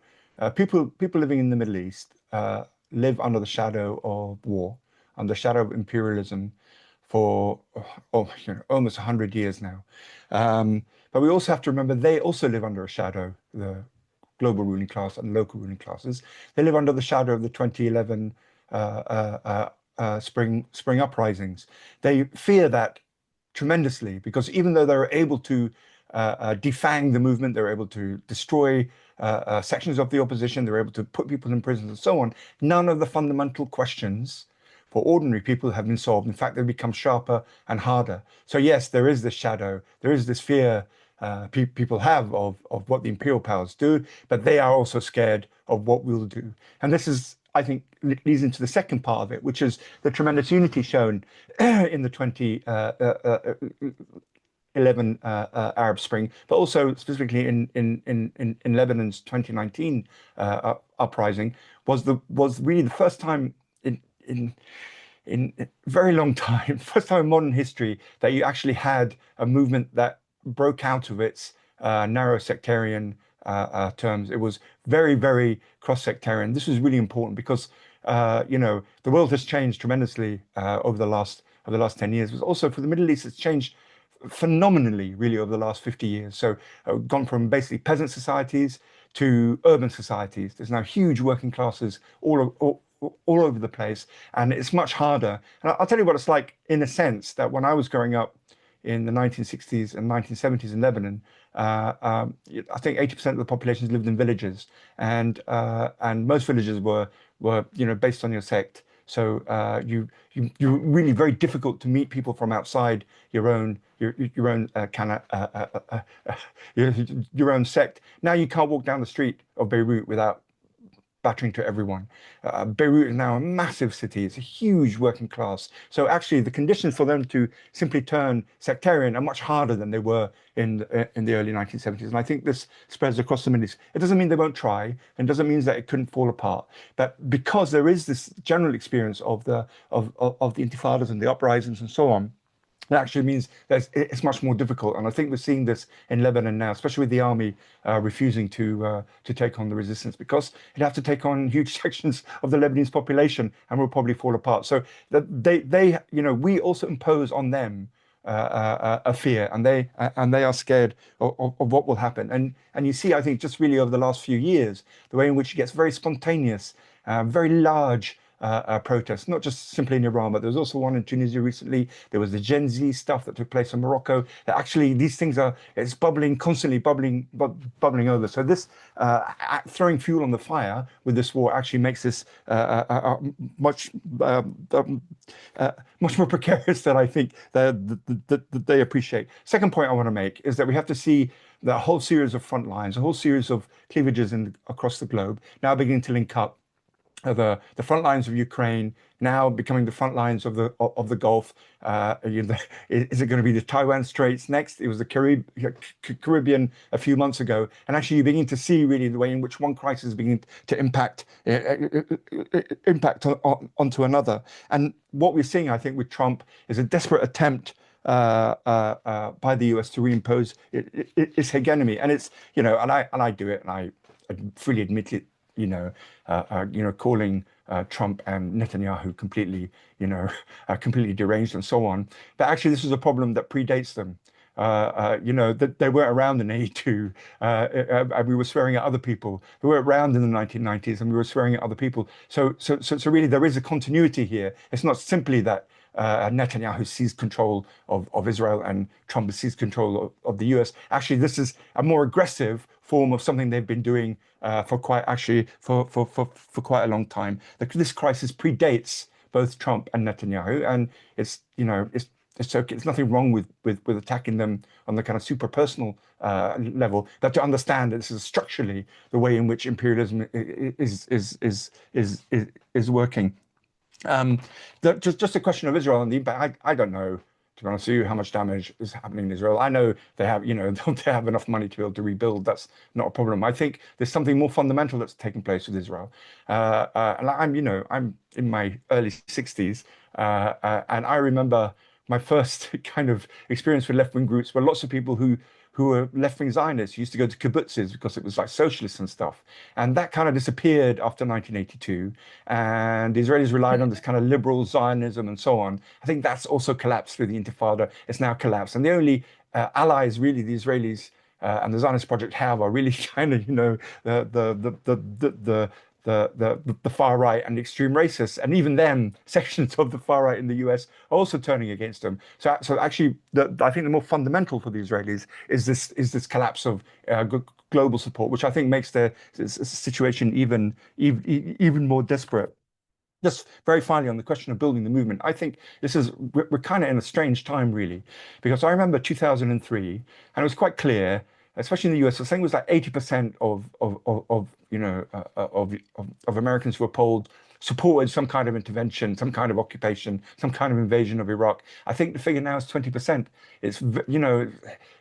people living in the Middle East live under the shadow of war, under the shadow of imperialism for almost 100 years now. But we also have to remember they also live under a shadow, the global ruling class and local ruling classes. They live under the shadow of the 2011 spring uprisings. They fear that tremendously, because even though they were able to defang the movement, they were able to destroy sections of the opposition, they were able to put people in prison and so on, none of the fundamental questions for ordinary people have been solved. In fact, they've become sharper and harder. So yes, there is this shadow, there is this fear people have of what the imperial powers do, but they are also scared of what we'll do. And this is, I think, leads into the second part of it, which is the tremendous unity shown in the 2011 Arab Spring, but also specifically in Lebanon's 2019 uprising, was really the first time in a very long time, first time in modern history, that you actually had a movement that broke out of its narrow sectarian terms. It was very cross-sectarian. This was really important because you know, the world has changed tremendously over the last 10 years. But also for the Middle East, it's changed phenomenally, really, over the last 50 years. So gone from basically peasant societies to urban societies. There's now huge working classes all over the place, and it's much harder. And I'll tell you what it's like, in a sense, that when I was growing up in the 1960s and 1970s in Lebanon, I think 80% of the population lived in villages, and most villages were based on your sect. So you're really very difficult to meet people from outside your own sect. Now you can't walk down the street of Beirut without battering to everyone. Beirut is now a massive city. It's a huge working class. So actually the conditions for them to simply turn sectarian are much harder than they were in the early 1970s. And I think this spreads across the Middle East. It doesn't mean they won't try, and doesn't mean that it couldn't fall apart. But because there is this general experience of the intifadas and the uprisings and so on, that actually means that it's much more difficult. And I think we're seeing this in Lebanon now, especially with the army refusing to take on the resistance, because it'd have to take on huge sections of the Lebanese population and will probably fall apart. So they we also impose on them a fear, and they are scared of what will happen. And you see, I think, just really over the last few years, the way in which it gets very spontaneous, very large protests, not just simply in Iran, but there was also one in Tunisia recently. There was the Gen Z stuff that took place in Morocco. That actually, these things it's constantly bubbling over. So this throwing fuel on the fire with this war actually makes this much more precarious than I think that they appreciate. Second point I want to make is that we have to see the whole series of front lines, a whole series of cleavages across the globe now beginning to link up. The front lines of Ukraine now becoming the front lines of the Gulf. Is it going to be the Taiwan Straits next? It was the Caribbean a few months ago, and actually you begin to see really the way in which one crisis is beginning to impact onto another. And what we're seeing, I think, with Trump is a desperate attempt by the US to reimpose its hegemony, and it's and I do it, and I freely admit it. calling Trump and Netanyahu completely, completely deranged and so on. But actually, this is a problem that predates them. That they weren't around in 82, and we were swearing at other people who were around in the 1990s, and we were swearing at other people. So really, there is a continuity here. It's not simply that Netanyahu seized control of Israel and Trump seized control of the US. Actually, this is a more aggressive form of something they've been doing for quite a long time. This crisis predates both Trump and Netanyahu, and it's okay. There's nothing wrong with attacking them on the kind of super personal level, but to understand that this is structurally the way in which imperialism is working. Just a question of Israel and the impact. I don't know, to be honest with you, how much damage is happening in Israel. I know they have, they have enough money to be able to rebuild. That's not a problem. I think there's something more fundamental that's taking place with Israel. And I'm in my early 60s, and I remember my first kind of experience with left-wing groups were lots of people who were left-wing Zionists used to go to kibbutzes because it was like socialists and stuff. And that kind of disappeared after 1982. And the Israelis relied on this kind of liberal Zionism and so on. I think that's also collapsed through the Intifada. It's now collapsed. And the only allies really the Israelis and the Zionist project have are really kind of, the far right and extreme racists, and even then, sections of the far right in the US are also turning against them. So actually, I think the more fundamental for the Israelis is this collapse of global support, which I think makes their situation even more desperate. Just very finally on the question of building the movement, I think we're kind of in a strange time really, because I remember 2003, and it was quite clear, especially in the US. I think it was like 80% of Americans who were polled supported some kind of intervention, some kind of occupation, some kind of invasion of Iraq. I think the figure now is 20%. It's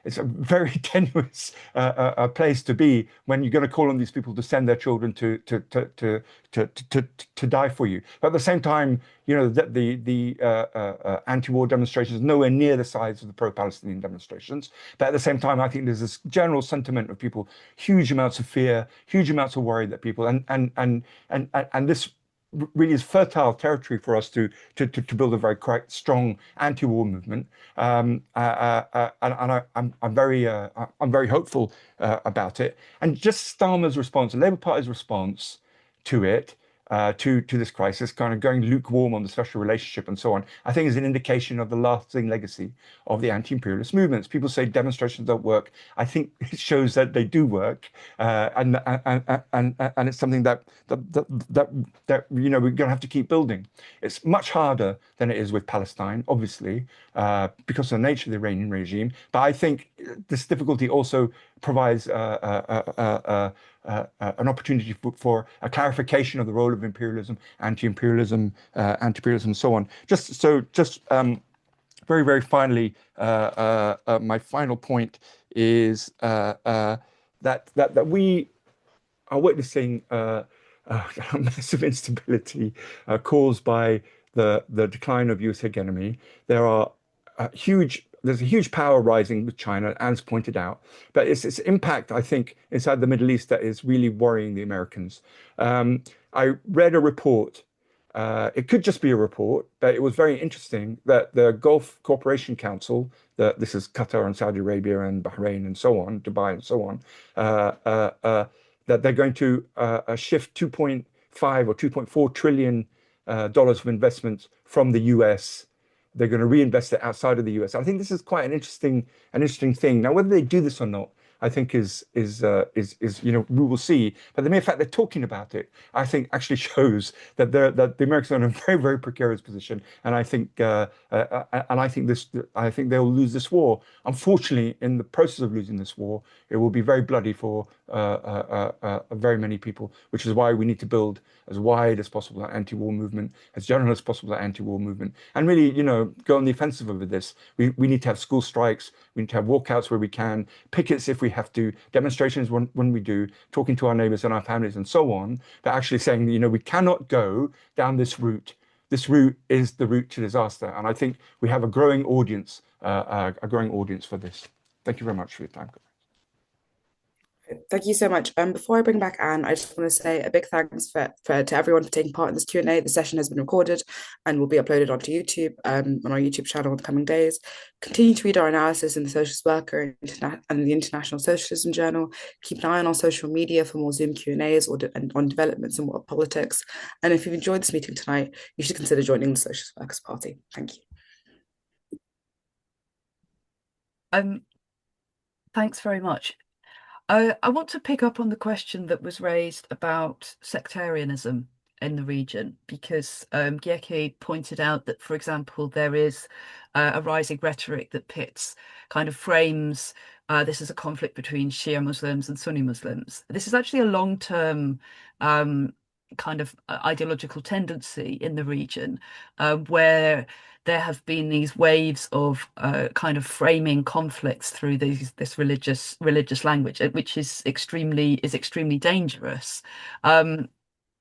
it's a very tenuous place to be when you're going to call on these people to send their children to die for you. But at the same time, the anti-war demonstrations are nowhere near the size of the pro-Palestinian demonstrations. But at the same time, I think there's this general sentiment of people, huge amounts of fear, huge amounts of worry that people, and this really is fertile territory for us to build a very correct, strong anti-war movement. And I'm very hopeful about it. And just Starmer's response, the Labour Party's response to it, to this crisis, kind of going lukewarm on the special relationship and so on, I think is an indication of the lasting legacy of the anti-imperialist movements. People say demonstrations don't work. I think it shows that they do work, and it's something that we're going to have to keep building. It's much harder than it is with Palestine, obviously, because of the nature of the Iranian regime. But I think this difficulty also provides an opportunity for a clarification of the role of imperialism, anti-imperialism, and so on. Just very, very finally, my final point is that we are witnessing a massive instability caused by the decline of US hegemony. There's a huge power rising with China, as pointed out, but it's its impact, I think, inside the Middle East that is really worrying the Americans. I read a report. It could just be a report, but it was very interesting that the Gulf Cooperation Council, this is Qatar and Saudi Arabia and Bahrain and so on, Dubai and so on, that they're going to shift 2.5 or 2.4 trillion dollars of investments from the US. They're going to reinvest it outside of the US. I think this is quite an interesting thing. Now, whether they do this or not, I think is we will see. But the mere fact they're talking about it, I think, actually shows that the Americans are in a very, very precarious position. And I think they'll lose this war. Unfortunately, in the process of losing this war, it will be very bloody for very many people. Which is why we need to build as wide as possible that anti-war movement, as general as possible that anti-war movement, and really, go on the offensive over this. We need to have school strikes. We need to have walkouts where we can, pickets if we have to, demonstrations when we do, talking to our neighbors and our families and so on, but actually saying, we cannot go down this route. This route is the route to disaster. And I think we have a growing audience for this. Thank you very much for your time. Thank you so much. Before I bring back Anne, I just want to say a big thanks to everyone for taking part in this Q&A. The session has been recorded and will be uploaded onto YouTube, on our YouTube channel in the coming days. Continue to read our analysis in the Socialist Worker and the International Socialism Journal. Keep an eye on our social media for more Zoom Q&As and on developments in world politics. And if you've enjoyed this meeting tonight, you should consider joining the Socialist Workers' Party. Thank you. Thanks very much. I want to pick up on the question that was raised about sectarianism in the region, because Gyeke pointed out that, for example, there is a rising rhetoric that kind of frames this as a conflict between Shia Muslims and Sunni Muslims. This is actually a long-term kind of ideological tendency in the region, where there have been these waves of kind of framing conflicts through this religious language, which is extremely dangerous.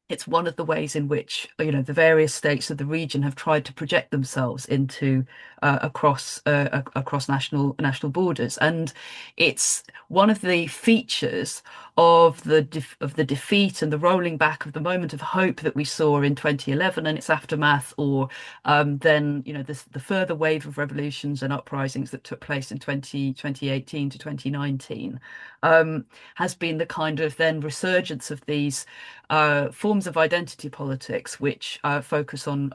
It's one of the ways in which, you know, the various states of the region have tried to project themselves into across national borders, and it's one of the features of the defeat and the rolling back of the moment of hope that we saw in 2011 and its aftermath, or then, you know, the further wave of revolutions and uprisings that took place in 2018 to 2019, has been the kind of then resurgence of these forms of identity politics, which focus on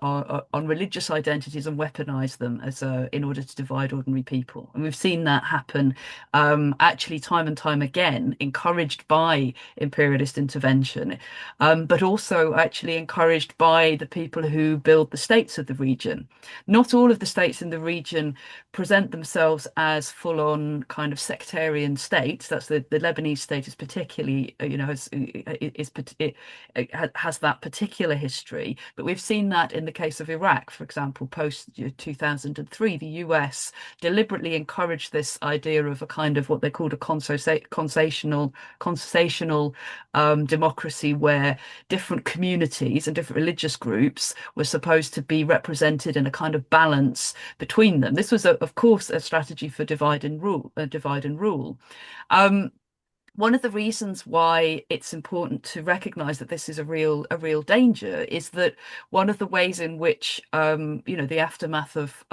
religious identities and weaponize them as in order to divide ordinary people. And we've seen that happen actually time and time again, encouraged by imperialist intervention, but also actually encouraged by the people who build the states of the region. Not all of the states in the region present themselves as full-on kind of sectarian states. That's the Lebanese state is particularly, you know, has that particular history. But we've seen that in the case of Iraq, for example, post 2003, the US deliberately encouraged this idea of a kind of what they called a concessional democracy, where different communities and different religious groups were supposed to be represented in a kind of balance between them. This was, of course, a strategy for divide and rule. One of the reasons why it's important to recognize that this is a real danger is that one of the ways in which you know, the aftermath of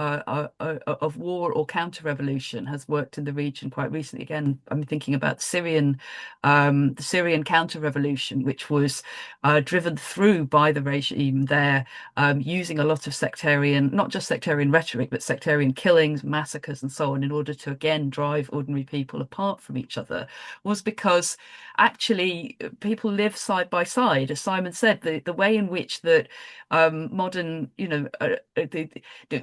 war or counter-revolution has worked in the region quite recently. Again, I'm thinking about the Syrian counter-revolution, which was driven through by the regime there, using a lot of sectarian, not just sectarian rhetoric, but sectarian killings, massacres, and so on, in order to again drive ordinary people apart from each other, was because actually people live side by side. As Simon said, the way in which that modern, you know,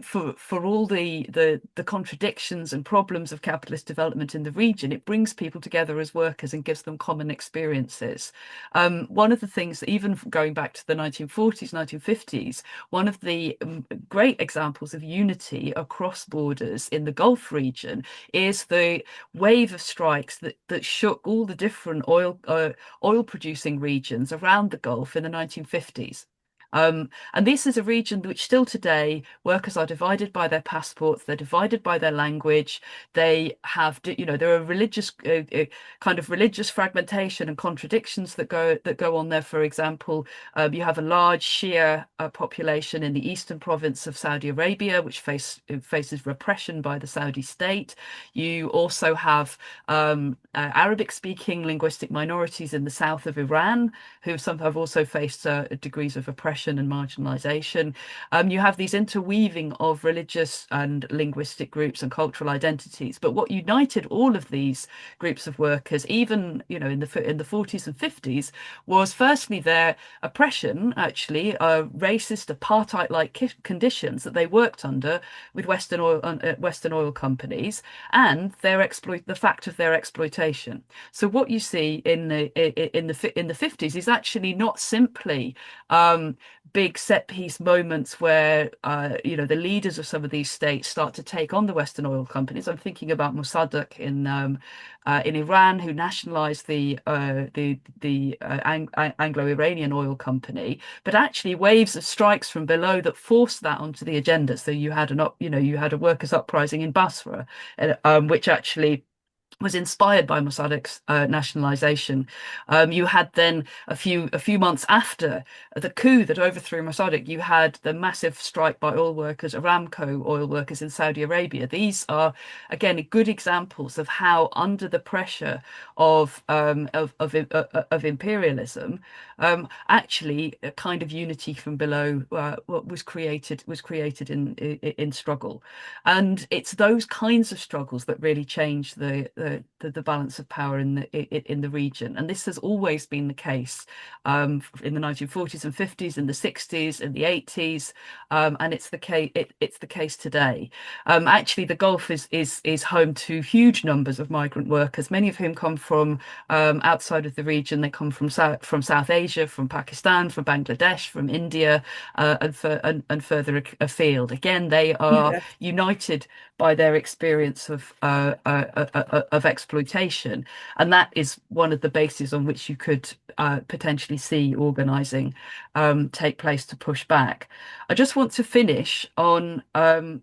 for all the contradictions and problems of capitalist development in the region, it brings people together as workers and gives them common experiences. One of the things that, even going back to the 1940s, 1950s, one of the great examples of unity across borders in the Gulf region is the wave of strikes that shook all the different oil producing regions around the Gulf in the 1950s. And this is a region which still today, workers are divided by their passports, they're divided by their language, they have, you know, there are religious kind of religious fragmentation and contradictions that go on there. For example, you have a large Shia population in the eastern province of Saudi Arabia, which faces repression by the Saudi state. You also have Arabic-speaking linguistic minorities in the south of Iran, who some have also faced degrees of oppression and marginalization. You have these interweaving of religious and linguistic groups and cultural identities. But what united all of these groups of workers, even, you know, in the 40s and 50s, was firstly their oppression, actually, racist apartheid-like conditions that they worked under with Western oil companies, and the fact of their exploitation. So what you see in the 50s is actually not simply big set piece moments where you know, the leaders of some of these states start to take on the Western oil companies. I'm thinking about Mossadegh in Iran, who nationalized the Anglo-Iranian oil company, but actually waves of strikes from below that forced that onto the agenda. So you had a workers' uprising in Basra, which actually was inspired by Mossadegh's nationalization. You had then a few months after the coup that overthrew Mossadegh, you had the massive strike by oil workers, Aramco oil workers in Saudi Arabia. These are again good examples of how, under the pressure of imperialism, actually a kind of unity from below was created in struggle, and it's those kinds of struggles that really change the balance of power in the region. And this has always been the case in the 1940s and 50s, in the 60s, in the 80s, and it's the case today. Actually, the Gulf is home to huge numbers of migrant workers, many of whom come from outside of the region. They come from South Asia, from Pakistan, from Bangladesh, from India, and further afield. Again, they are united by their experience of exploitation, and that is one of the bases on which you could potentially see organising take place to push back. I just want to finish on a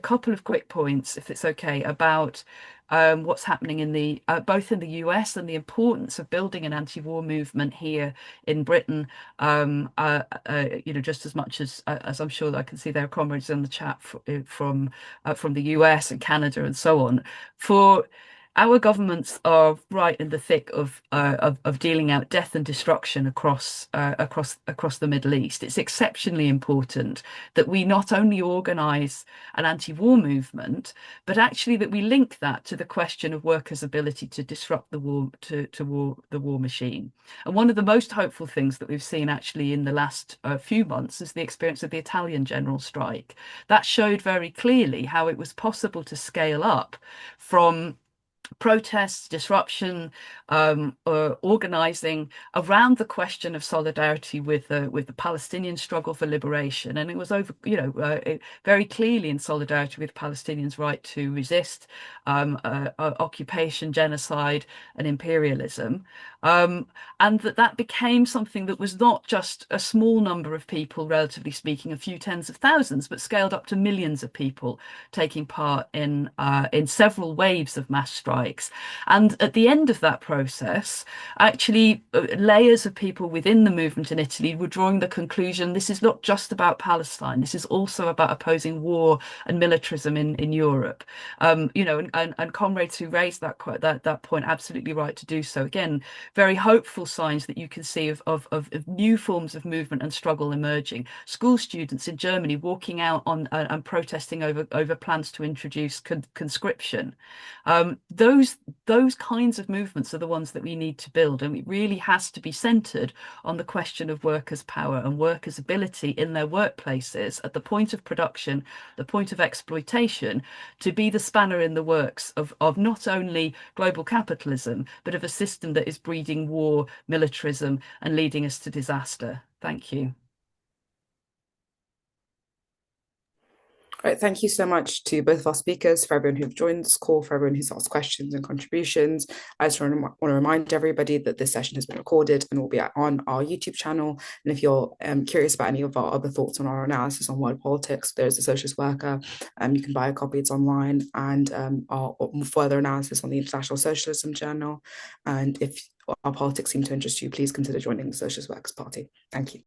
couple of quick points, if it's okay, about what's happening in both in the US and the importance of building an anti-war movement here in Britain. Just as much as I'm sure that I can see there are comrades in the chat from the US and Canada and so on. For our governments are right in the thick of dealing out death and destruction across the Middle East. It's exceptionally important that we not only organise an anti-war movement, but actually that we link that to the question of workers' ability to disrupt the war machine. And one of the most hopeful things that we've seen actually in the last few months is the experience of the Italian general strike. That showed very clearly how it was possible to scale up from protests, disruption, organizing around the question of solidarity with the Palestinian struggle for liberation, and it was very clearly in solidarity with Palestinians' right to resist occupation, genocide, and imperialism, and that became something that was not just a small number of people, relatively speaking, a few tens of thousands, but scaled up to millions of people taking part in several waves of mass strikes. And at the end of that process, actually, layers of people within the movement in Italy were drawing the conclusion this is not just about Palestine. This is also about opposing war and militarism in Europe. And comrades who raised that point, absolutely right to do so. Again, very hopeful signs that you can see of new forms of movement and struggle emerging. School students in Germany walking out on and protesting over plans to introduce conscription. Those kinds of movements are the ones that we need to build, and it really has to be centered on the question of workers' power and workers' ability in their workplaces at the point of production, the point of exploitation, to be the spanner in the works of not only global capitalism, but of a system that is breeding war, militarism, and leading us to disaster. Thank you. Right, thank you so much to both of our speakers, for everyone who've joined this call, for everyone who's asked questions and contributions. I just want to remind everybody that this session has been recorded and will be on our YouTube channel. And if you're curious about any of our other thoughts on our analysis on world politics, there's a socialist worker. You can buy a copy, it's online, and our further analysis on the International Socialism Journal. And if our politics seem to interest you, please consider joining the Socialist Workers' Party. Thank you.